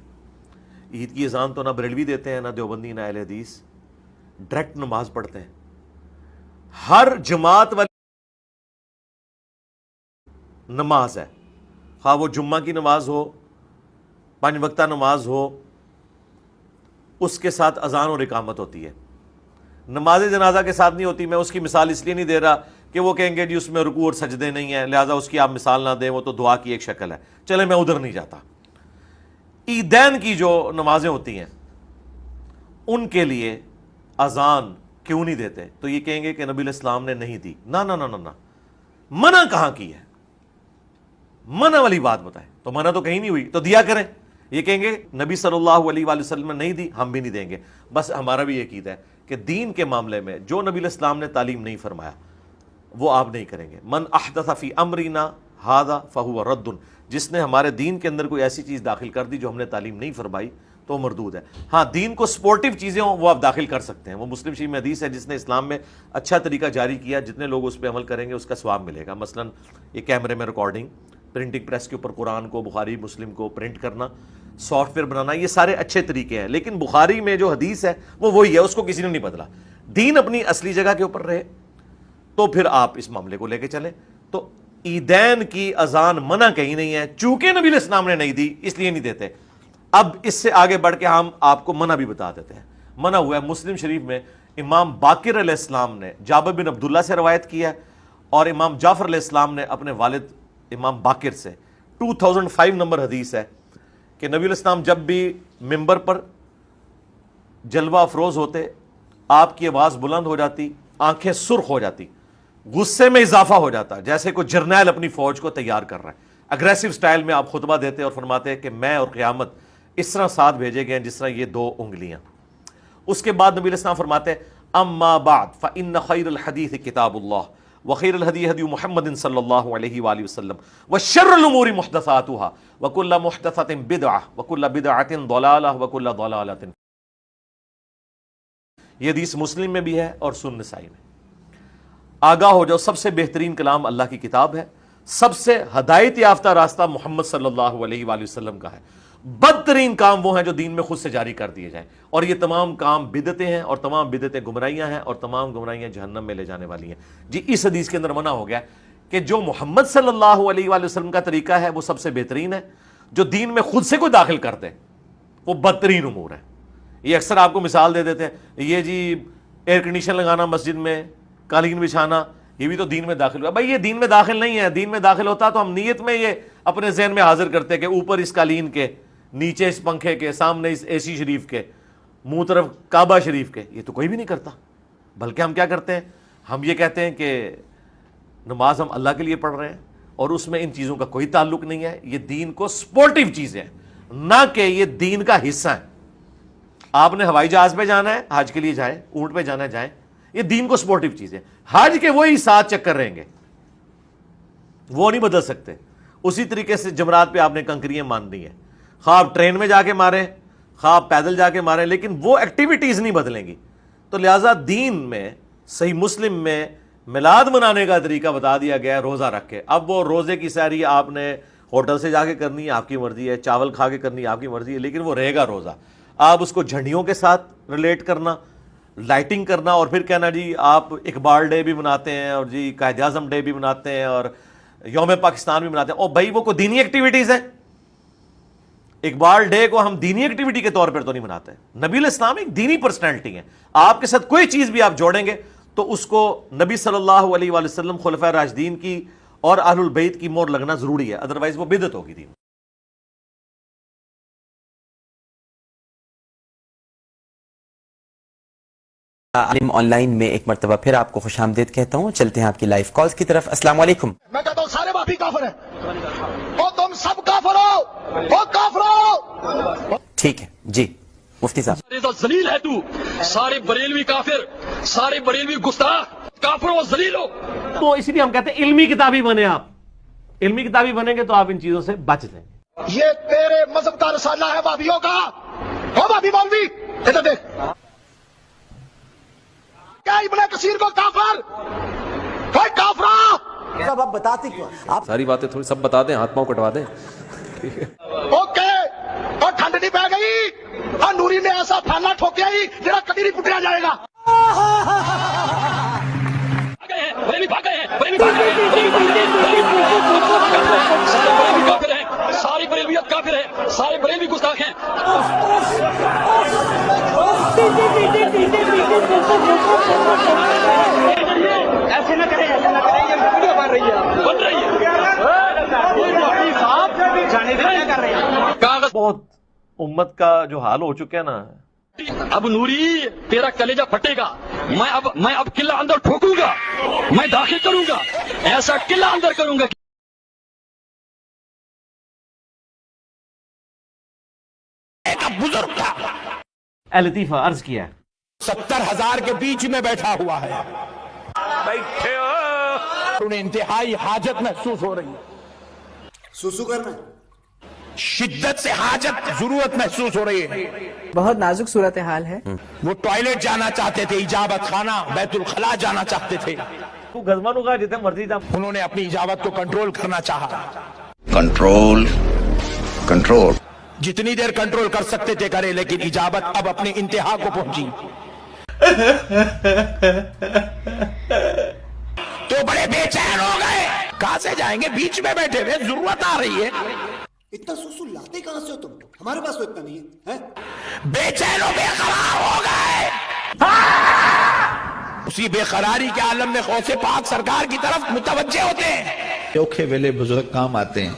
عید کی اذان تو نہ بریلوی دیتے ہیں، نہ دیوبندی، نہ اہل حدیث، ڈائریکٹ نماز پڑھتے ہیں. ہر جماعت والی نماز ہے، خواہ وہ جمعہ کی نماز ہو، 5 وقتہ نماز ہو، اس کے ساتھ اذان اور اقامت ہوتی ہے. نماز جنازہ کے ساتھ نہیں ہوتی. میں اس کی مثال اس لیے نہیں دے رہا کہ وہ کہیں گے جی اس میں رکوع اور سجدے نہیں ہیں، لہٰذا اس کی آپ مثال نہ دیں، وہ تو دعا کی ایک شکل ہے. چلے میں ادھر نہیں جاتا. عیدین کی جو نمازیں ہوتی ہیں ان کے لیے اذان کیوں نہیں دیتے؟ تو یہ کہیں گے کہ نبی علیہ السلام نے نہیں دی. نہ نہ نہ نہ، منع کہاں کی ہے؟ منع والی بات بتائیں. تو منع تو کہیں نہیں ہوئی، تو دیا کریں. یہ کہیں گے نبی صلی اللہ علیہ وآلہ وسلم نے نہیں دی، ہم بھی نہیں دیں گے. بس ہمارا بھی یہ عقیدہ ہے کہ دین کے معاملے میں جو نبی علیہ السلام نے تعلیم نہیں فرمایا وہ آپ نہیں کریں گے. من احدث فی امرنا ھذا فہو رد، جس نے ہمارے دین کے اندر کوئی ایسی چیز داخل کر دی جو ہم نے تعلیم نہیں فرمائی تو مردود ہے. ہاں دین کو سپورٹیو چیزیں ہوں وہ آپ داخل کر سکتے ہیں. وہ مسلم شریف میں حدیث ہے جس نے اسلام میں اچھا طریقہ جاری کیا، جتنے لوگ اس پہ عمل کریں گے اس کا ثواب ملے گا. مثلا یہ کیمرے میں ریکارڈنگ، پرنٹنگ پریس کے اوپر قرآن کو، بخاری مسلم کو پرنٹ کرنا، سافٹ ویئر بنانا، یہ سارے اچھے طریقے ہیں. لیکن بخاری میں جو حدیث ہے وہ وہی ہے، اس کو کسی نے نہیں بدلا. دین اپنی اصلی جگہ کے اوپر رہے تو پھر آپ اس معاملے کو لے کے چلیں. تو عیدین کی اذان منع کہیں نہیں ہے، چونکہ نبی علیہ السلام نے نہیں دی اس لیے نہیں دیتے. اب اس سے آگے بڑھ کے ہم آپ کو منع بھی بتا دیتے ہیں. منع ہوا ہے مسلم شریف میں، امام باقر علیہ السلام نے جابر بن عبداللہ سے روایت کیا ہے، اور امام جعفر علیہ السلام نے اپنے والد امام باقر سے 2005 نمبر حدیث ہے کہ نبی علیہ السلام جب بھی ممبر پر جلوہ افروز ہوتے، آپ کی آواز بلند ہو جاتی، آنکھیں سرخ ہو جاتی، غصے میں اضافہ ہو جاتا، جیسے کوئی جرنیل اپنی فوج کو تیار کر رہا ہے. اگریسو سٹائل میں آپ خطبہ دیتے اور فرماتے کہ میں اور قیامت اس طرح ساتھ بھیجے گئے ہیں جس طرح یہ 2 انگلیاں. اس کے بعد نبی علیہ السلام فرماتے اما بعد فإن خیر الحدیث کتاب اللہ وخیر الہدی ہدی محمد صلی اللہ علیہ وآلہ وسلم وشر الامور محدثاتها وکل محدثۃ بدعہ وکل بدعۃ ضلالہ وکل ضلالۃ. یہ حدیث مسلم میں بھی ہے اور سنن نسائی میں. آگاہ ہو جاؤ، سب سے بہترین کلام اللہ کی کتاب ہے، سب سے ہدایت یافتہ راستہ محمد صلی اللہ علیہ وآلہ وسلم کا ہے. بدترین کام وہ ہیں جو دین میں خود سے جاری کر دیے جائیں، اور یہ تمام کام بدعتیں ہیں، اور تمام بدعتیں گمراہیاں ہیں، اور تمام گمراہیاں جہنم میں لے جانے والی ہیں. جی اس حدیث کے اندر منع ہو گیا کہ جو محمد صلی اللہ علیہ وآلہ وسلم کا طریقہ ہے وہ سب سے بہترین ہے، جو دین میں خود سے کوئی داخل کرتے وہ بدترین امور ہے. یہ اکثر آپ کو مثال دے دیتے ہیں، یہ جی ایئر کنڈیشن لگانا مسجد میں، قالین بچھانا، یہ بھی تو دین میں داخل ہوا. بھائی یہ دین میں داخل نہیں ہے. دین میں داخل ہوتا تو ہم نیت میں یہ اپنے ذہن میں حاضر کرتے کہ اوپر اس قالین کے، نیچے اس پنکھے کے، سامنے اس اے سی شریف کے، منہ طرف کعبہ شریف کے. یہ تو کوئی بھی نہیں کرتا. بلکہ ہم کیا کرتے ہیں؟ ہم یہ کہتے ہیں کہ نماز ہم اللہ کے لیے پڑھ رہے ہیں اور اس میں ان چیزوں کا کوئی تعلق نہیں ہے. یہ دین کو سپورٹیو چیزیں ہیں، نہ کہ یہ دین کا حصہ ہے. آپ نے ہوائی جہاز پہ جانا ہے، حج کے لیے جائیں، اونٹ پہ جانا ہے جائیں، یہ دین کو سپورٹیو چیزیں. حج کے وہی 7 چکر رہیں گے، وہ نہیں بدل سکتے. اسی طریقے سے جمرات پہ آپ نے کنکریاں ماننی ہے، خواہ آپ ٹرین میں جا کے ماریں، خواہ آپ پیدل جا کے ماریں، لیکن وہ ایکٹیویٹیز نہیں بدلیں گی. تو لہٰذا دین میں صحیح مسلم میں میلاد منانے کا طریقہ بتا دیا گیا ہے روزہ رکھ کے. اب وہ روزے کی سحری آپ نے ہوٹل سے جا کے کرنی ہے، آپ کی مرضی ہے، چاول کھا کے کرنی ہے، آپ کی مرضی ہے، لیکن وہ رہے گا روزہ. آپ اس کو جھنڈیوں کے ساتھ ریلیٹ کرنا، لائٹنگ کرنا، اور پھر کہنا جی آپ اقبال ڈے بھی مناتے ہیں، اور جی قائد اعظم ڈے بھی مناتے ہیں، اور یوم پاکستان بھی مناتے ہیں. اور بھائی وہ کوئی دینی ایکٹیویٹیز ہیں؟ اقبال ڈے کو ہم دینی ایکٹیویٹی کے طور پر تو نہیں مناتے. نبی علیہ السلام ایک دینی پرسنالٹی ہے. آپ کے ساتھ کوئی چیز بھی آپ جوڑیں گے تو اس کو نبی صلی اللہ علیہ وآلہ وسلم، خلفائے راشدین کی اور اہل البیت کی مور لگنا ضروری ہے، ادروائز وہ بدعت ہوگی دین. عالم آن لائن میں ایک مرتبہ پھر آپ کو خوش آمدید کہتا ہوں. چلتے ہیں آپ کی لائیو کالز کی طرف. السلام علیکم. میں کہتا ہوں سارے باپی کافر ہیں، وہ تم سب کافر ہو، وہ کافر ہو. ٹھیک ہے جی مفتی صاحب. ذلیل ہے تو، سارے بریلوی کافر، سارے بریلوی گستاخ، کافر و ذلیل ہو. تو اس لیے ہم کہتے ہیں علمی کتابی بنے. آپ علمی کتابی بنیں گے تو آپ ان چیزوں سے بچ جائیں گے. ये तेरे मजहब का रसाला है भाभियों का। हो भाभी मौलवी, इधर देख, क्या इब्ने कसीर को काफिर, कोई काफरा। सब आप बताते क्यों? आप सारी बातें थोड़ी सब बता दें, हाथ पांव कटवा दें। ओके, और ठंड नहीं पै गई, और नूरी ने ऐसा फाना ठोकिया ही जरा कभी नहीं पुटिया जाएगा। बरेली भाग गए हैं, बरेली भाग गए हैं, बरेली भाग गए हैं, सारे बरेली काफिर हैं, सारी बरेलियत काफिर है, सारे बरेली गुस्ताख हैं। ऐसे न करें, ऐसे न करें, ये वीडियो बन रही है, बन रही है। जाने दे, क्या कर रहे हैं? कागज बहुत उम्मत का जो हाल हो चुका है ना, अब नूरी तेरा कलेजा फटेगा। मैं अब किला अंदर ठोकूंगा, मैं दाखिल करूंगा, ऐसा किला अंदर करूंगा। बुजुर्ग था, ए लतीफा अर्ज किया 70,000 के बीच में बैठा हुआ है, बैठे हो, उन्हें इंतहाई हाजत महसूस हो रही है, सुसु करना, शिद्दत से हाजत जरूरत महसूस हो रही है। बहुत नाजुक सूरत हाल है। वो टॉयलेट जाना चाहते थे, इजाबत खाना बैतुल खला जाना चाहते थे, तू गजमान होगा जितने मर्जी था। उन्होंने अपनी इजाबत को कंट्रोल करना चाहा। कंट्रोल कंट्रोल जितनी देर कंट्रोल कर सकते थे करे, लेकिन इजाबत अब अपने इंतहा को पहुंची। तो बड़े बेचैन हो गए, कहां से जाएंगे, बीच में बैठे हुए, जरूरत आ रही है। इतना सुसु लाते कहां से हो तुम? हमारे पास तो इतना नहीं है, बेचैन हो, बेकरार हो गए। उसी बेकरारी के आलम में गौसे पाक सरकार की तरफ मुतवज्जे होते हैं। चौखे वेले बुजुर्ग काम आते हैं।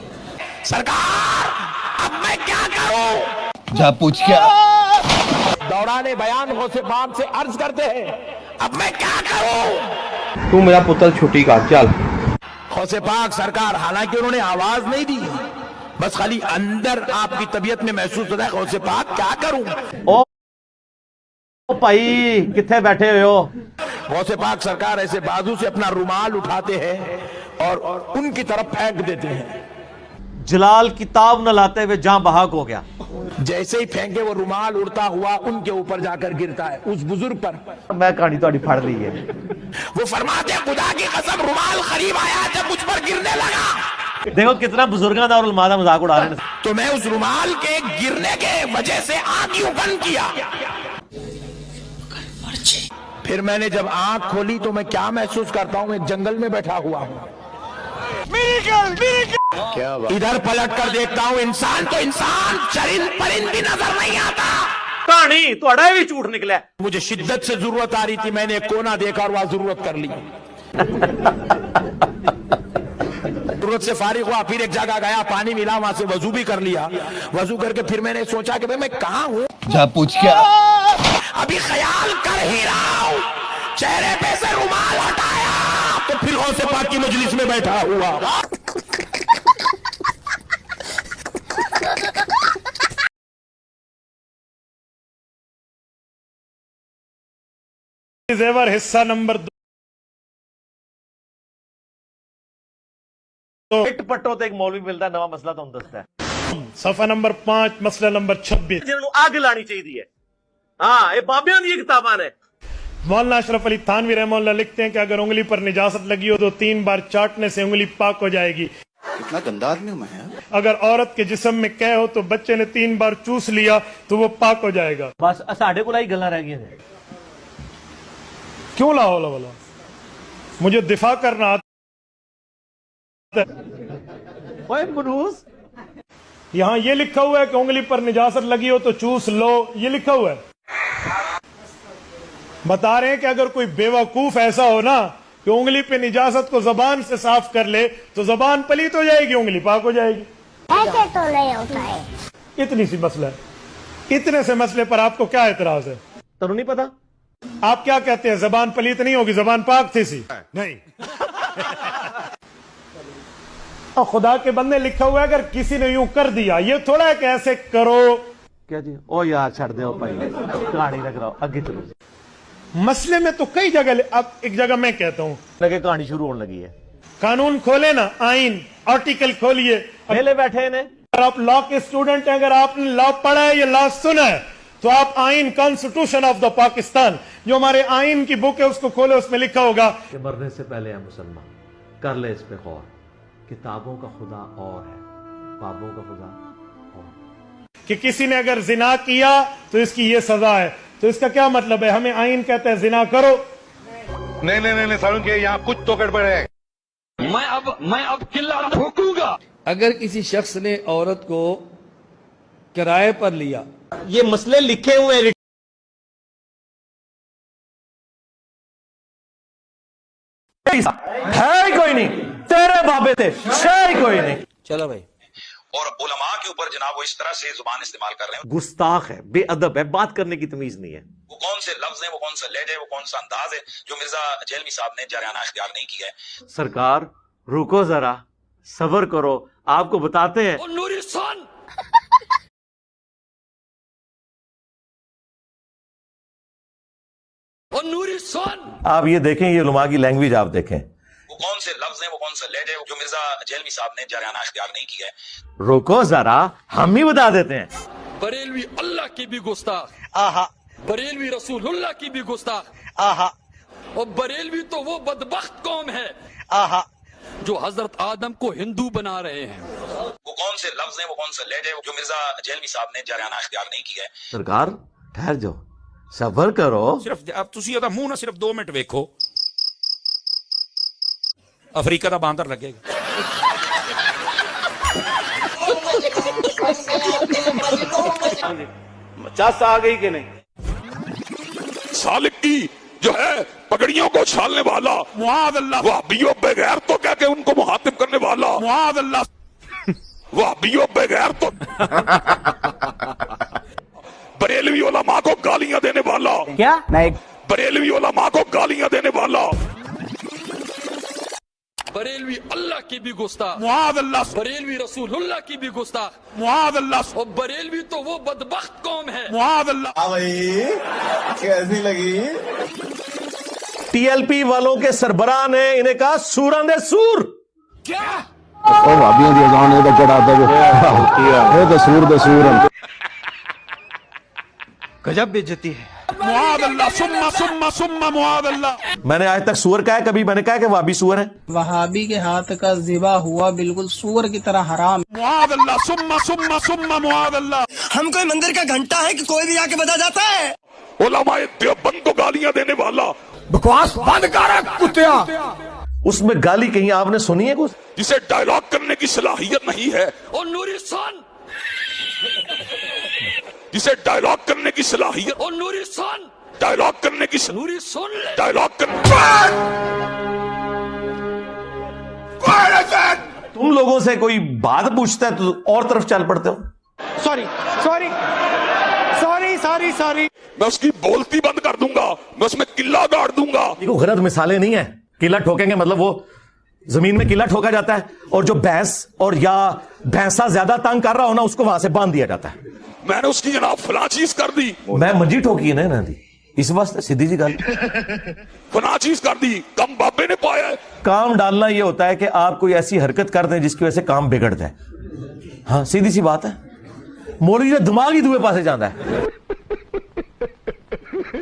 सरकार, अब मैं क्या करूं? जा पूछ क्या? दौराने बयान गौसे पाक से अर्ज करते हैं, अब मैं क्या करूं? तू मेरा पुत्र छुट्टी का चल। गौसे पाक सरकार, हालांकि उन्होंने आवाज नहीं दी, बस खाली अंदर आपकी तबीयत में महसूस होता है, गौसे पाक क्या करूं? ओ भाई किथे बैठे हुए हो? गौसे पाक सरकार ऐसे बाजू से अपना रुमाल उठाते हैं और उनकी तरफ फेंक देते हैं। जलाल किताब न लाते हुए जहां बहाक हो गया। जैसे ही फेंके वो रुमाल उड़ता हुआ उनके ऊपर जाकर गिरता है, उस बुजुर्ग पर। मैं कहानी थोड़ी फड़ रही है। वो फरमाते हैं, खुदा की कसम रुमाल करीब आया जब मुझ पर गिरने लगा। देखो कितना बुजुर्गों का और उलमादा मजाक उड़ा रहे हैं। तो मैं उस रुमाल के गिरने के वजह से आंख यूं बंद किया। फिर मैंने जब आंख खोली तो मैं क्या महसूस करता हूं, एक जंगल में बैठा हुआ हूं। इधर पलट कर देखता हूं, इंसान तो इंसान, चरिंद परिंद भी नजर नहीं आता। कहानी थोड़ा भी झूठ निकला। मुझे शिद्दत से जरूरत आ रही थी, मैंने एक कोना देखा और वहां जरूरत कर ली। जरूरत से फारिग हुआ, फिर एक जगह गया, पानी मिला, वहां से वजू भी कर लिया। वजू करके फिर मैंने सोचा कि भाई मैं कहां हूं? जा पूछ क्या? अभी ख्याल कर ही रहा हूं, चेहरे पे से रुमाल हटाया तो फिर गौसे पाक की मजलिस में बैठा हुआ। जेवर हिस्सा नंबर 2। पिट पट्टो तो एक मौलवी मिलता है, नवा मसला तो दसता है। सफा नंबर 5 मसला नंबर 26। जिन्होंने आग लानी चाहिए। हाँ, ये बाबियां दी किताबां ने। मौलाना अशरफ अली थानवी रहमतुल्लाह लिखते हैं कि अगर उंगली पर निजासत लगी हो तो 3 बार चाटने से उंगली पाक हो जाएगी। इतना गंदा आदमी हूं मैं। अगर औरत के जिस्म में कह हो तो बच्चे ने 3 बार चूस लिया तो वो पाक हो जाएगा। बस साढ़े को लाई गल्लां रह गई हैं। क्यों लाओ वाला, मुझे दिफा करना आता है। ओए मनूस, यहाँ ये लिखा हुआ है कि उंगली पर निजासत लगी हो तो चूस लो, ये लिखा हुआ है। बता रहे हैं कि अगर कोई बेवकूफ ऐसा हो ना कि उंगली पे निजासत को जबान से साफ कर ले तो जबान पलीत हो जाएगी, उंगली पाक हो जाएगी। ऐसे तो नहीं होता है। इतनी सी मसला है। इतने से मसले पर आपको क्या एतराज है? तो नहीं पता आप क्या कहते हैं, जबान पलीत नहीं होगी, जबान पाक थी सी? नहीं। और खुदा के बंदे लिखा हुआ है अगर किसी ने यूं कर दिया, ये थोड़ा है कि ऐसे करो। क्या जी? ओ यार छड़ दो भाई, कहानी लग रहा हो, आगे चलो। मसले में तो कई जगह, अब एक जगह मैं कहता हूं लगे कहानी शुरू होने लगी है। कानून खोले ना, आइन आर्टिकल खोलिए, पहले बैठे ने आप लॉ के स्टूडेंट हैं, अगर आपने लॉ पढ़ा है या लॉ सुना है, तो आप आइन कॉन्स्टिट्यूशन ऑफ द पाकिस्तान जो हमारे आइन की बुक है उसको खोले, उसमें लिखा होगा कि मरने से पहले है मुसलमान, कर ले इस पे गौर, किताबों का खुदा और है, बाबों का खुदा और। कि किसी ने अगर जिना किया तो इसकी ये सजा है। तो इसका क्या मतलब है? हमें आइन कहता है जिना करो। नहीं नहीं नहीं सारुण के यहाँ कुछ तो गड़बड़ है। मैं अब किला ठोकूंगा। अगर किसी शख्स ने औरत को किराए पर लिया, ये मसले लिखे हुए हैं, है ही कोई नहीं, तेरे बाबे थे, है ही कोई नहीं। चलो भाई। और उलमा के ऊपर जनाब वो इस तरह से जुबान इस्तेमाल कर रहे हैं, गुस्ताख है, बेअदब है, बात करने की तमीज नहीं है। वो कौन से लफ्ज है, वो कौन सा लहजा है, वो कौन सा अंदाज है जो मिर्जा जेलमी साहब ने जारियाना इख्तियार नहीं किया है। सरकार रुको जरा, सब्र करो, आपको बताते हैं। नूरी सन और नूरी सन, आप ये देखें, ये उलमा की लैंग्वेज आप देखें। वो कौन से लफ्ज है, वो कौन सा लहजा है जो मिर्जा जेलमी साहब ने जारियाना इख्तियार नहीं किया है। रुको जरा, हम ही बता देते हैं। बरेलवी अल्लाह की भी गुस्ताख, आहा, बरेलवी रसूलुल्लाह की भी गुस्ताख, आहा, और बरेलवी तो वो बदबख्त कौम है, आहा, जो हजरत आदम को हिंदू बना रहे हैं। वो कौन से लफ्ज है, वो कौन सा लहजा है जो मिर्जा जेलमी साहब ने जारियाना इख्तियार नहीं किया है। सरकार ठहर जाओ, सब्र करो। सिर्फ अब तुसी ਉਹਦਾ ਮੂੰਹ ਨਾ ਸਿਰਫ 2 ਮਿੰਟ ਵੇਖੋ, ਅਫਰੀਕਾ ਦਾ ਬਾਂਦਰ ਲੱਗੇਗਾ। चास आ गई कि नहीं? सालिक की जो है पगड़ियों को छालने वाला, मुआद अल्लाह, वहाबियों बगैर तो कह के उनको मुहातिब करने वाला, मुआद अल्लाह, वहाबियों बगैर तो बरेलवी उलमा को गालियां देने वाला, क्या नहीं, बरेलवी उलमा को गालियां देने वाला, बरेलवी अल्लाह की भी गुस्ताख, मुआद अल्लाह, बरेलवी रसूलुल्लाह की भी गुस्ताख, मुआद अल्लाह, और बरेलवी तो वो बदबख्त कौम है, मुआद अल्लाह। भाई कैसी लगी? टीएलपी वालों के सरबराह ने इन्हें कहा सूरंदे सूर। क्या भाभियों की अजान ये चढ़ाता ये तो सूर गजब बेइज्जती है। मुआद अल्लाह, सुम्मा सुम्मा सुम्मा मुआद अल्लाह। मैंने आज तक सूअर कहा है? कभी मैंने कहा कि वहाबी सूअर है? वहाबी के हाथ का ज़िबा हुआ बिल्कुल सूअर की तरह हराम। मुआद अल्लाह, सुम्मा सुम्मा सुम्मा मुआद अल्लाह। हम कोई मंदिर का घंटा है कि कोई भी आके बजा जाता है? उलमाए देवबंद को गालियां देने वाला, बकवास बंद कर कुत्तिया। उसमें गाली कहीं आपने सुनी है कुछ? जिसे डायलॉग करने की सलाहियत नहीं है, और नूरी सन, जिसे डायलॉग करने की सलाहियत, और नूरी सन, डायलॉग करने की नूरी सुन ले, डायलॉग कर। तुम लोगों से कोई बात पूछता है तो और तरफ चल पड़ते हो। Sorry sorry sorry sorry sorry, मैं उसकी बोलती बंद कर दूंगा, मैं उसमें किला गाड़ दूंगा। देखो गलत मिसालें नहीं है, किला ठोकेंगे मतलब वो जमीन में किला ठोका जाता है, और जो भैंस और या भैंसा ज्यादा तंग कर रहा हो ना, उसको वहां से बांध दिया जाता है। मैंने उसकी जनाब फला चीज कर दी, मैं मंजी ठोकी है ना दी, इस वास्ते सीधी सी गल फला चीज कर दी, कम बाबे ने पाया है। काम डालना ये होता है कि आप कोई ऐसी हरकत कर दें जिसकी वजह से काम बिगड़ जाए। हाँ सीधी सी बात है, मौलवी का दिमाग ही दूसरे पासे जाता है।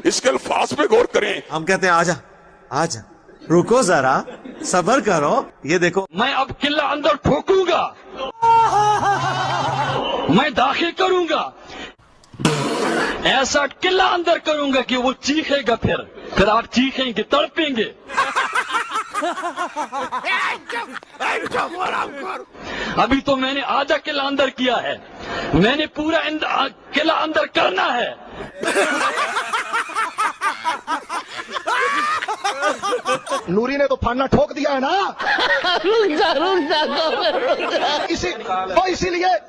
इसके अल्फाज पे गौर करें। हम कहते हैं आजा आजा, रुको जरा, सब्र करो, ये देखो मैं अब किला अंदर ठोकूंगा, मैं दाखिल करूंगा, ऐसा किला अंदर करूंगा कि वो चीखेगा, फिर आप चीखेंगे, तड़पेंगे। अभी तो मैंने आधा किला अंदर किया है, मैंने पूरा किला अंदर करना है। नूरी ने तो फाना ठोक दिया है ना।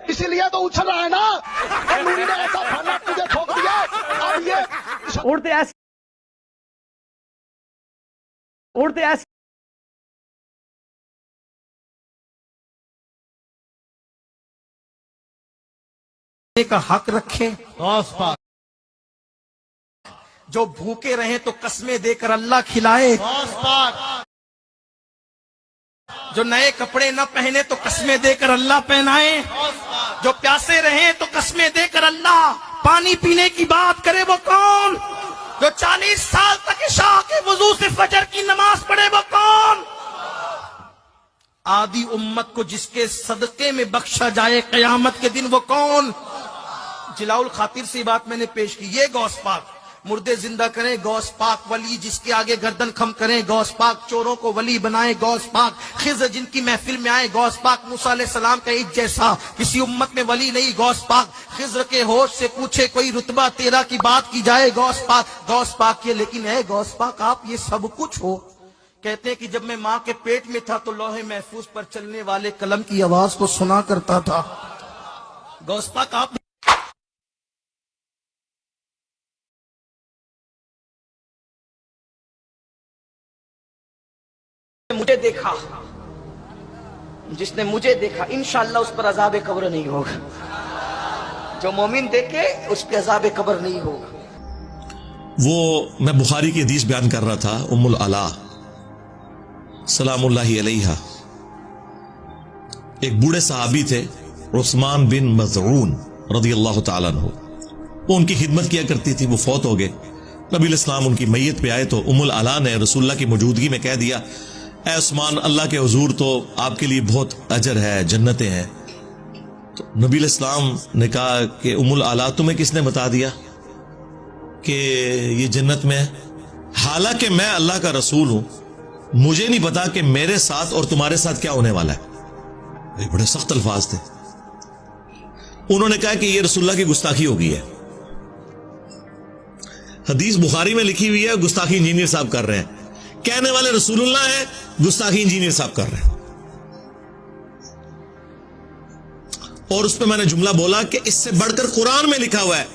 इसीलिए तो उछल रहा है ना। नूरी ने ऐसा फाना तुझे ठोक दिया, अब ये उड़ते ऐसे उड़ते ऐसे का हक रखे, जो भूखे रहे तो कस्में देकर अल्लाह खिलाए, जो नए कपड़े न पहने तो कस्में देकर अल्लाह पहनाए, जो प्यासे रहे तो कस्में देकर अल्लाह, पानी पीने की बात करे वो कौन? जो 40 साल तक इशा के वजू से फजर की नमाज पढ़े वो कौन? आदि उम्मत को जिसके सदके में बख्शा जाए कयामत के दिन वो कौन? जिलाउल खातिर से बात मैंने पेश की। ये गौस पाक मुर्दे जिंदा करें, गौस पाक वली जिसके आगे गर्दन खम करें, गौस पाक चोरों को वली बनाए, गौस पाक खिज़र जिनकी महफिल में आए, गौस पाक मूसा अलैहि सलाम का एक जैसा किसी उम्मत में वली नहीं, गौस पाक खिज़र के होश से पूछे कोई रुतबा तेरा की बात की जाए, गौस पाक ये। लेकिन है गौस पाक आप ये सब कुछ हो। कहते हैं कि जब मैं माँ के पेट में था तो लौहे महफूज पर चलने वाले कलम की आवाज को सुना करता था। गौस पाक आप मुझे देखा, जिसने मुझे देखा इंशाअल्लाह उस पर अज़ाब कब्र नहीं होगा। जो मोमिन देखे उस पर अज़ाब कब्र नहीं होगा। वो मैं बुखारी की हदीस बयान कर रहा था, उम्मुल अला सलामुल्लाहि अलैहा, एक बूढ़े सहाबी थे उस्मान बिन मज़ऊन रज़ियल्लाहु ताला अन्हु। वो उनकी खिदमत किया करती थी, वो फौत हो गए। नबी इस्लाम उनकी मैयत पे आए तो उम्मुल अला ने रसूलुल्लाह की मौजूदगी में कह दिया, ऐ उस्मान, अल्लाह के हुजूर तो आपके लिए बहुत अजर है, जन्नतें हैं। तो नबी इस्लाम ने कहा कि उम्मुल अला, तुम्हें किसने बता दिया कि ये जन्नत में है? हालांकि मैं अल्लाह का रसूल हूं, मुझे नहीं पता कि मेरे साथ और तुम्हारे साथ क्या होने वाला है। ये बड़े सख्त अल्फाज थे। उन्होंने कहा कि ये रसूलुल्लाह की गुस्ताखी हो गई है। हदीस बुखारी में लिखी हुई है, गुस्ताखी इंजीनियर साहब कर रहे हैं। कहने वाले रसूलुल्लाह है, गुस्ताखी इंजीनियर साहब कर रहे हैं। और उस पर मैंने जुमला बोला कि इससे बढ़कर कुरान में लिखा हुआ है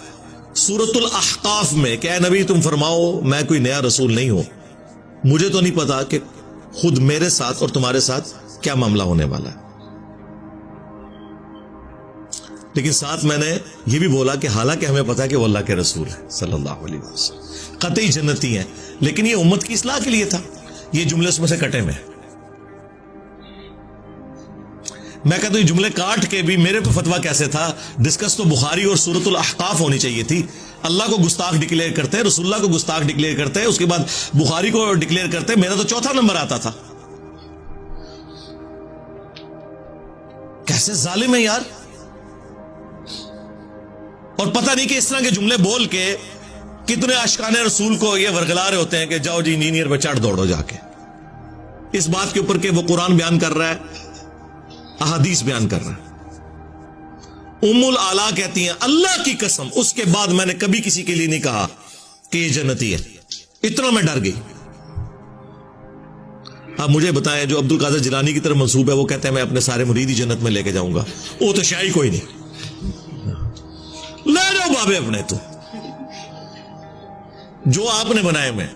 सूरतुल अहकाफ में, क्या नबी तुम फरमाओ मैं कोई नया रसूल नहीं हूं, मुझे तो नहीं पता कि खुद मेरे साथ और तुम्हारे साथ क्या मामला होने वाला है। लेकिन साथ मैंने ये भी बोला कि हालांकि हमें पता है कि वो अल्लाह के रसूल है सल्लल्लाहु अलैहि वसल्लम, कतई जन्नती हैं, लेकिन ये उम्मत की इस्लाह के लिए था। ये जुमले उसमें से कटे में, मैं कहता हूं ये जुमले काट के भी मेरे पे फतवा कैसे था। डिस्कस तो बुखारी और सूरतुल अहकाफ होनी चाहिए थी। अल्लाह को गुस्ताख डिक्लेयर करते हैं, रसूलुल्लाह को गुस्ताख डिक्लेयर करते हैं, उसके बाद बुखारी को डिक्लेयर करते हैं। मेरा तो चौथा नंबर आता था। कैसे जालिम है यार। और पता नहीं कि इस तरह के जुमले बोल के कितने आशिकाने रसूल को ये वरगला रहे होते हैं कि जाओ जी इंजीनियर पे चढ़ दौड़ो जाके, इस बात के ऊपर कि वो कुरान बयान कर रहा है, अहादीस बयान कर रहा है। उम्मुल आला कहती हैं अल्लाह की कसम, उसके बाद मैंने कभी किसी के लिए नहीं कहा कि ये जन्नती है। इतना मैं डर गई। आप मुझे बताएं, जो अब्दुल कादिर जिलानी की तरफ मंसूब है, वो कहते हैं मैं अपने सारे मुरीद ही जन्नत में लेके जाऊंगा। वो तो शाही कोई नहीं, ले जाओ बाबे अपने, तो जो आपने बनाए में।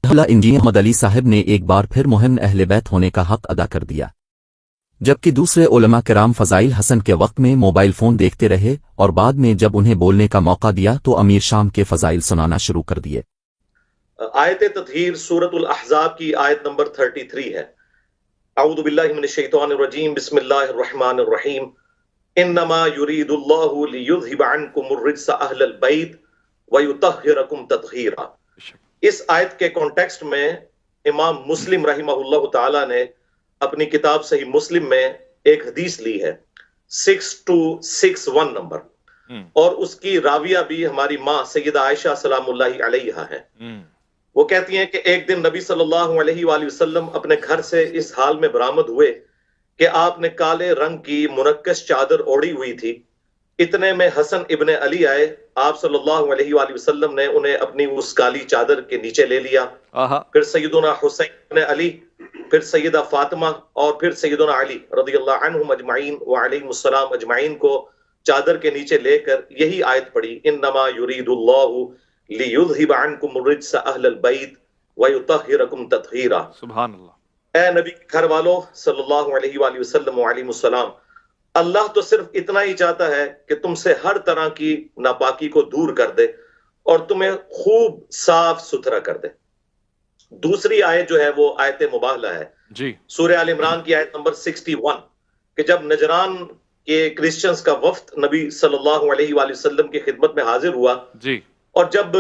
इंजीनियर मोहम्मद अली साहब ने एक बार फिर मुहिम अहले बैत होने का हक अदा कर दिया, जबकि दूसरे उलमा किराम फजाइल हसन के वक्त में मोबाइल फोन देखते रहे और बाद में जब उन्हें बोलने का मौका दिया तो अमीर शाम के फजाइल सुनाना शुरू कर दिए। आयत तत्हीर सूरतुल अहज़ाब की आयत नंबर 33 है। अऊज़ु बिल्लाहि मिनश शैतानिर रजीम, बिस्मिल्लाहिर रहमानिर रहीम। इन्नमा युरीदुल्लाहु लियुज़हिबा अन्कुमुर रिज्सा अहलल बैत व युतह्हिरकुम तत्हीरा। इस आयत के कॉन्टेक्स्ट में इमाम मुस्लिम रहमहुल्लाह ताला ने अपनी किताब सही मुस्लिम में एक हदीस ली है 6261 नंबर, और उसकी राविया भी हमारी माँ सैयदा आयशा सलामुल्लाहि अलैहा है। वो कहती हैं कि एक दिन नबी सल्लल्लाहु अलैहि वसल्लम अपने घर से इस हाल में बरामद हुए कि आपने काले रंग की मुनक्कश चादर ओढ़ी हुई थी। इतने में हसन इब्ने अली आए। आप सल्लल्लाहु अलैहि वसल्लम ने उन्हें अपनी उस काली चादर के नीचे ले लिया। फिर सैयदुना हुसैन इब्ने अली, फिर सैयदा फातिमा और फिर सैयदुना अली रज़ियल्लाहु अन्हुम अजमाइन व अलैहिमुस्सलाम अजमाइन को चादर के नीचे लेकर यही आयत पढ़ी, इन्नमा युरीदुल्लाहु लियुज़हिबा अन्कुम रिज्सा अहलल बैत व युतह्हिरकुम तत्हीरा। सुभान अल्लाह। ए नबी के घर वालों सल्लल्लाहु अलैहि वसल्लम व अलैहिमुस्सलाम, अल्लाह तो सिर्फ इतना ही चाहता है कि तुमसे हर तरह की नापाकी को दूर कर दे اور تمہیں خوب صاف ستھرا کر دے. دوسری آیت جو ہے وہ آیت مباہلہ ہے جی سورہ آل عمران کی آیت نمبر 61 کہ جب نجران کے کرسچنز کا وفد نبی صلی اللہ علیہ وآلہ وسلم کی خدمت میں حاضر ہوا جی اور جب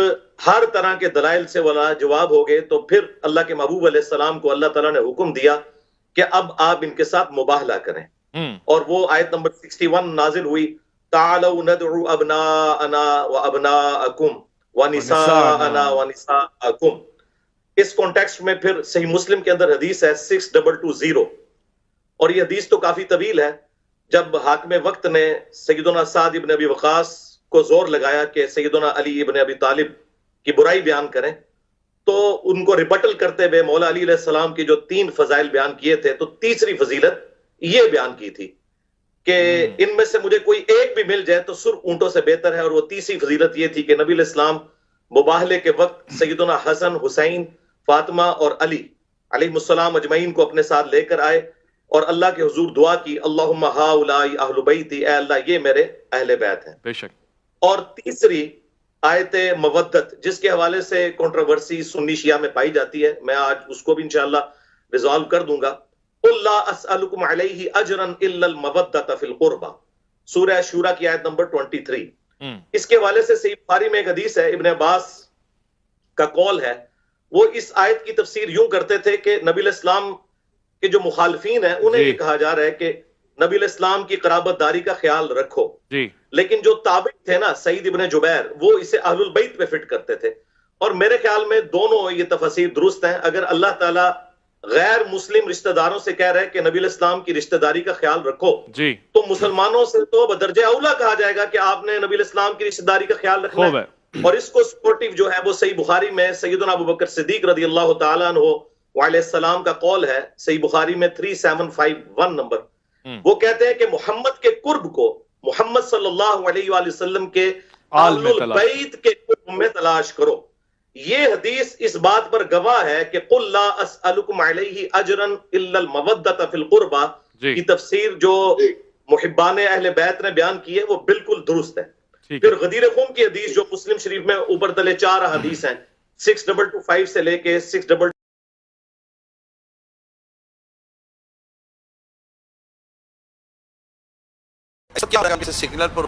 ہر طرح کے دلائل سے وہ جواب ہو گئے تو پھر اللہ کے محبوب علیہ السلام کو اللہ تعالیٰ نے حکم دیا کہ اب آپ ان کے ساتھ مباہلہ کریں. اور وہ آیت نمبر 61 نازل ہوئی تعالوا ندعو ابناءنا وابناءکم ونساءنا ونساءکم. اس کانٹیکسٹ میں پھر صحیح مسلم کے اندر حدیث ہے 6220 اور یہ حدیث تو کافی طویل ہے. جب حاکم وقت نے سیدنا سعد ابن ابی وقاص کو زور لگایا کہ سیدنا علی ابن ابی طالب کی برائی بیان کریں تو ان کو ریبٹل کرتے ہوئے مولا علی علیہ السلام کی جو 3 فضائل بیان کیے تھے تو تیسری فضیلت یہ بیان کی تھی کہ ان میں سے مجھے کوئی ایک بھی مل جائے تو سرخ اونٹوں سے بہتر ہے. اور وہ تیسری فضیلت یہ تھی کہ نبی علیہ السلام مباہلے کے وقت سیدنا حسن حسین فاطمہ اور علی علیہ السلام اجمعین کو اپنے ساتھ لے کر آئے اور اللہ کے حضور دعا کی اللہم ہؤلاء اہل بیتی، اے اللہ یہ میرے اہل بیت ہیں. بے شک. اور تیسری آیت مودت جس کے حوالے سے کنٹروورسی سنی شیعہ میں پائی جاتی ہے، میں آج اس کو بھی انشاءاللہ ریزالو کر دوں گا. قل لا اسألکم علیہ اجرا الا المودۃ فی القربى، سورہ شورى کی آیت نمبر 23. اس کے حوالے سے صحیح بخاری میں ایک حدیث ہے، ابن عباس کا قول ہے، وہ اس آیت کی تفسیر یوں کرتے تھے کہ نبی علیہ السلام کے جو مخالفین ہیں انہیں یہ کہا جا رہا ہے کہ نبی علیہ السلام کی قرابت داری کا خیال رکھو. لیکن جو تابعی تھے نا سعید ابن جبیر وہ اسے اہل البیت پہ فٹ کرتے تھے. اور میرے خیال میں دونوں یہ تفاسیر درست ہیں. اگر اللہ تعالیٰ غیر مسلم رشتہ داروں سے کہہ رہے کہ نبی علیہ السلام کی رشتہ داری کا خیال رکھو تو مسلمانوں سے تو بدرجہ اولا کہا جائے گا کہ آپ نے نبی علیہ السلام کی رشتہ داری کا خیال رکھنا ہے. اور اس کو سپورٹیو جو ہے وہ صحیح بخاری میں سیدنا ابو بکر صدیق رضی اللہ تعالیٰ عنہ وعلیہ السلام کا قول ہے، صحیح بخاری میں 3751 نمبر. وہ کہتے ہیں کہ محمد کے قرب کو محمد صلی اللہ علیہ وآلہ وسلم کے اہل البیت کے قرب میں تلاش کرو. یہ حدیث اس بات پر گواہ ہے کہ قل لا اسألکم علیہ اجرا الا المودۃ فی القربى کی تفسیر جو محبان اہل بیت نے بیان کی ہے وہ بالکل درست ہے. پھر غدیر خون کی حدیث جو مسلم شریف میں اوپر تلے 4 حدیث ہیں 6225 سے لے کے 62 کیا سگنل پر